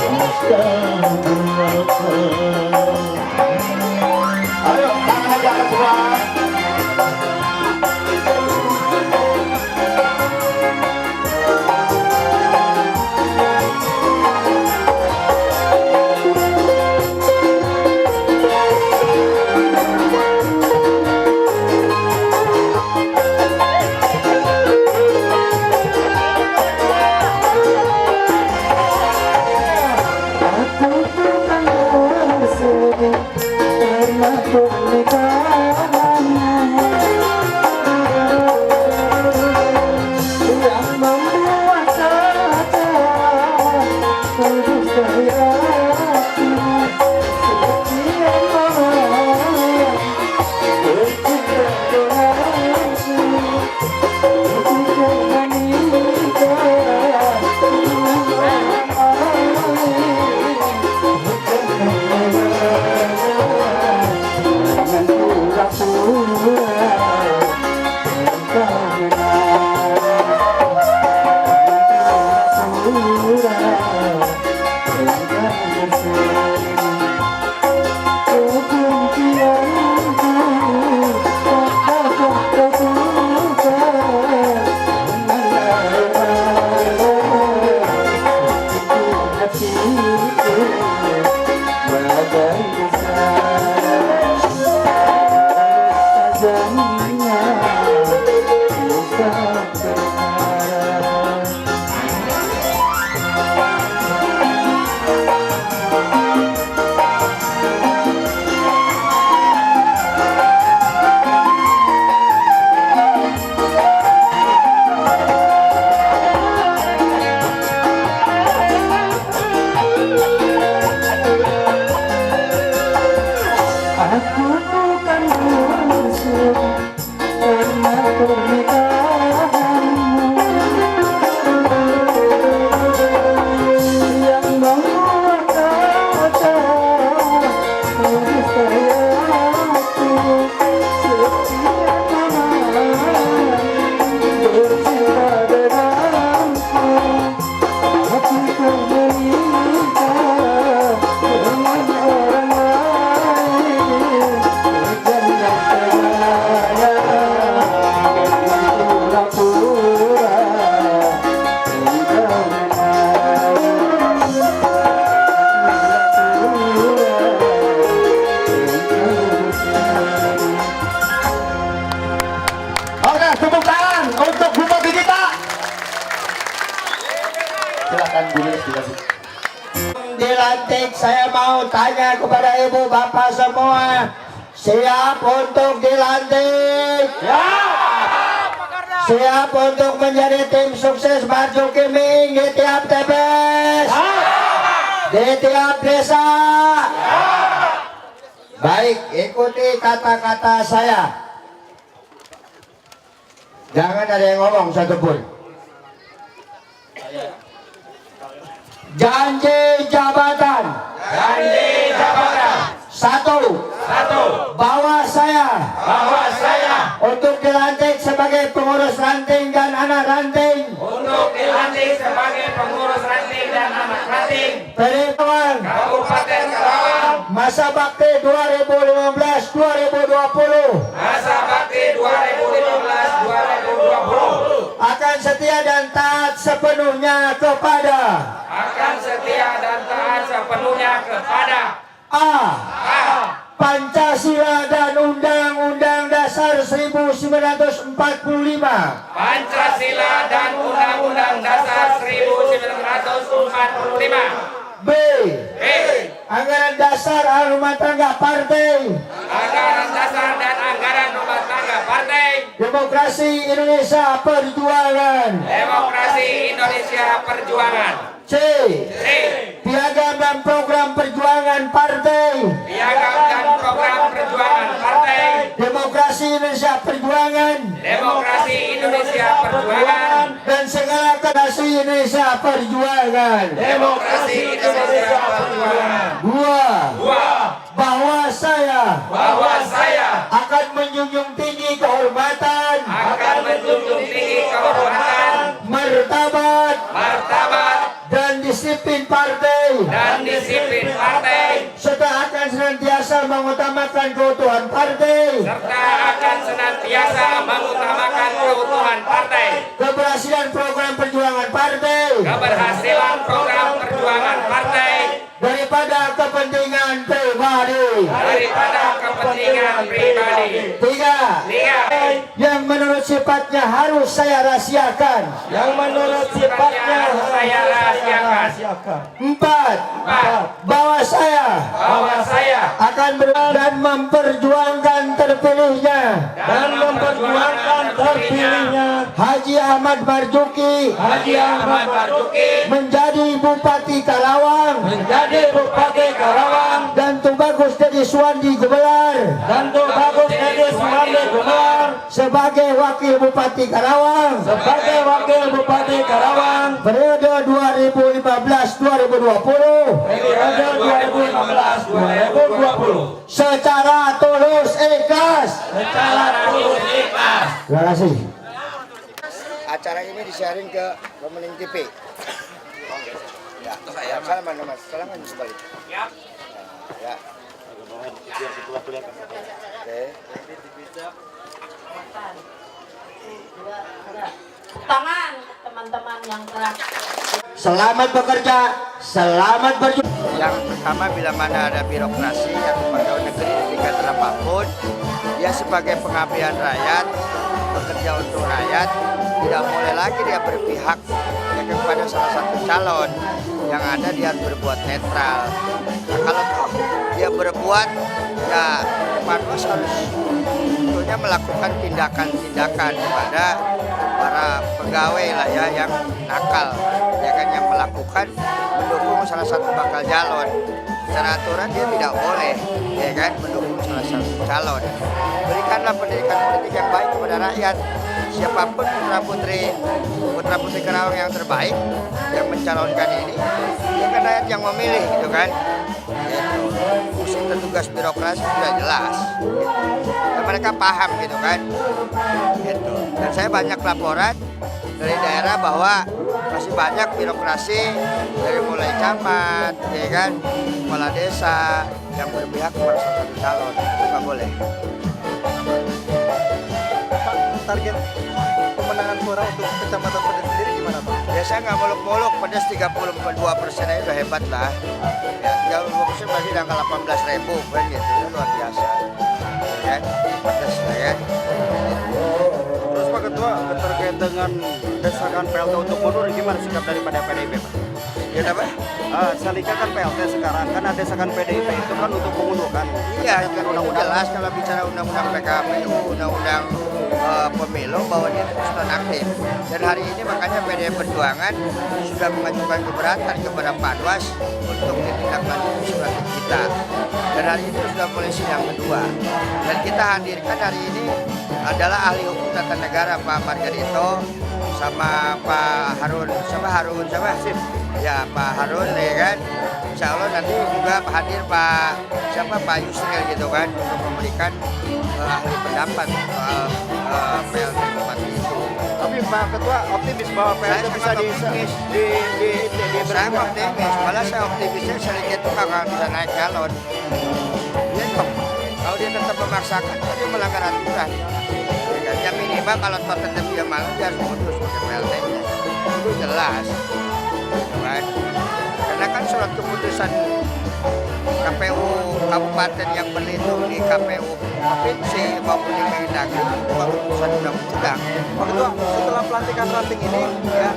dusta belaka. Ayo, tangan aja semua. Ooh. Silakan ditulis. Dilantik, saya mau tanya kepada ibu bapak semua, siap untuk dilantik? Siap untuk menjadi tim sukses Maju Kiming di tiap TPS? Di tiap desa? Baik, ikuti kata-kata saya. Jangan ada yang ngomong satupun. Janji jabatan. Satu. Bahwa saya untuk dilantik sebagai pengurus ranting dan anak ranting. Perhitungan Kabupaten Karawang masa bakti 2015-2020 akan setia dan taat sepenuhnya kepada A. Pancasila dan Undang-Undang Dasar 1945. B. Anggaran dasar rumah tangga partai. Demokrasi Indonesia Perjuangan. C. Piagam dan program perjuangan partai. Demokrasi Indonesia Perjuangan. Dan segala generasi Indonesia Perjuangan. Dua. Bahwa saya akan menjunjung tinggi kehormatan, martabat, dan disiplin partai, serta akan senantiasa mengutamakan keutuhan partai, keberhasilan program perjuangan partai, daripada kepentingan pribadi. Tiga. Yang menurut sifatnya harus saya rahasiakan. Empat. Bahwa saya akan dan memperjuangkan terpilihnya Haji Ahmad Marzuki menjadi Bupati Karawang dan Tubagus Dedi Suwandi Gumelar sebagai Wakil Bupati Karawang periode 2015-2020 secara tulus ikhlas. Terima kasih. Acara ini disiarin ke Pemeling TV. Ya, salaman Mas, salaman kembali. Ya. Oke. Tangan teman-teman yang telah Selamat bekerja, selamat berjuang. Yang pertama, bila mana ada birokrasi atau pegawai negeri di tingkat apapun, dia sebagai pengabdian rakyat, bekerja untuk rakyat, tidak boleh lagi dia berpihak kepada salah satu calon. Yang ada dia harus berbuat netral. Nah, kalau dia berbuat, ya panwas harus tentunya melakukan tindakan-tindakan kepada para pegawai lah ya yang nakal, ya kan, yang melakukan mendukung salah satu bakal calon. Secara aturan dia tidak boleh, ya kan, mendukung salah satu calon. Berikanlah pendidikan politik yang baik kepada rakyat. Siapapun putra putri Karawang yang terbaik yang mencalonkan ini, ya kan rakyat yang memilih, gitu kan. Gitu. Fungsi dan tugas birokrasi sudah jelas, gitu. Dan mereka paham, gitu kan. Gitu. Dan saya banyak laporan dari daerah bahwa masih banyak birokrasi dari mulai camat, ya kan, kepala desa yang berpihak kepada salah satu calon. Itu nggak boleh. Target pemenangan suara untuk kecamatan Pedes sendiri gimana Pak? Ya saya nggak muluk-muluk, Pedes 32% aja udah hebat lah. Ya 32% berarti di angka 18.000 kan gitu, itu luar biasa. Ya kan, Pedes lah ya. Terus Pak Ketua, target dengan desakan PLT untuk mundur, gimana sikap daripada PDIP, Pak? Ya apa? Salika kan PLT sekarang, kan ada desakan PDIP itu kan untuk mengundurkan. Iya, kan jelas kalau bicara undang-undang PKPU, undang-undang pemilu bahwa dia terus nonaktif. Dan hari ini makanya PDI Perjuangan sudah mengajukan keberatan kepada Panwas untuk ditindaklanjuti surat kita. Dan hari ini sudah mulai sidang kedua. Dan kita hadirkan hari ini adalah ahli hukum tata negara Pak Margarito sama Pak Harun, ya Pak Harun ya kan. Insya Allah nanti juga hadir Pak Yusril gitu kan untuk memberikan ahli pendapat soal PLT Bupati itu. Tapi Pak Ketua optimis bahwa PLT bisa Saya optimis, malah saya optimisnya sedikit itu akan bisa naik calon. Ya dong, kalau dia tetap memaksakan, dia melanggar aturan. Ya, yang minimal kalau tetap dia malu, dia harus putus pakai PLT-nya. Itu jelas, kan? Karena kan surat keputusan KPU Kabupaten yang berlindung di KPU Provinsi maupun di Mendagri itu keputusan undang-undang. Pak Ketua, setelah pelantikan ranting ini, ya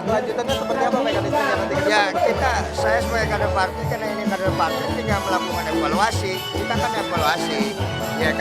kelanjutannya seperti apa mekanismenya nanti ke Ya depan? saya sebagai kader partai, karena ini kader partai tinggal melakukan evaluasi. Kita kan evaluasi. Ya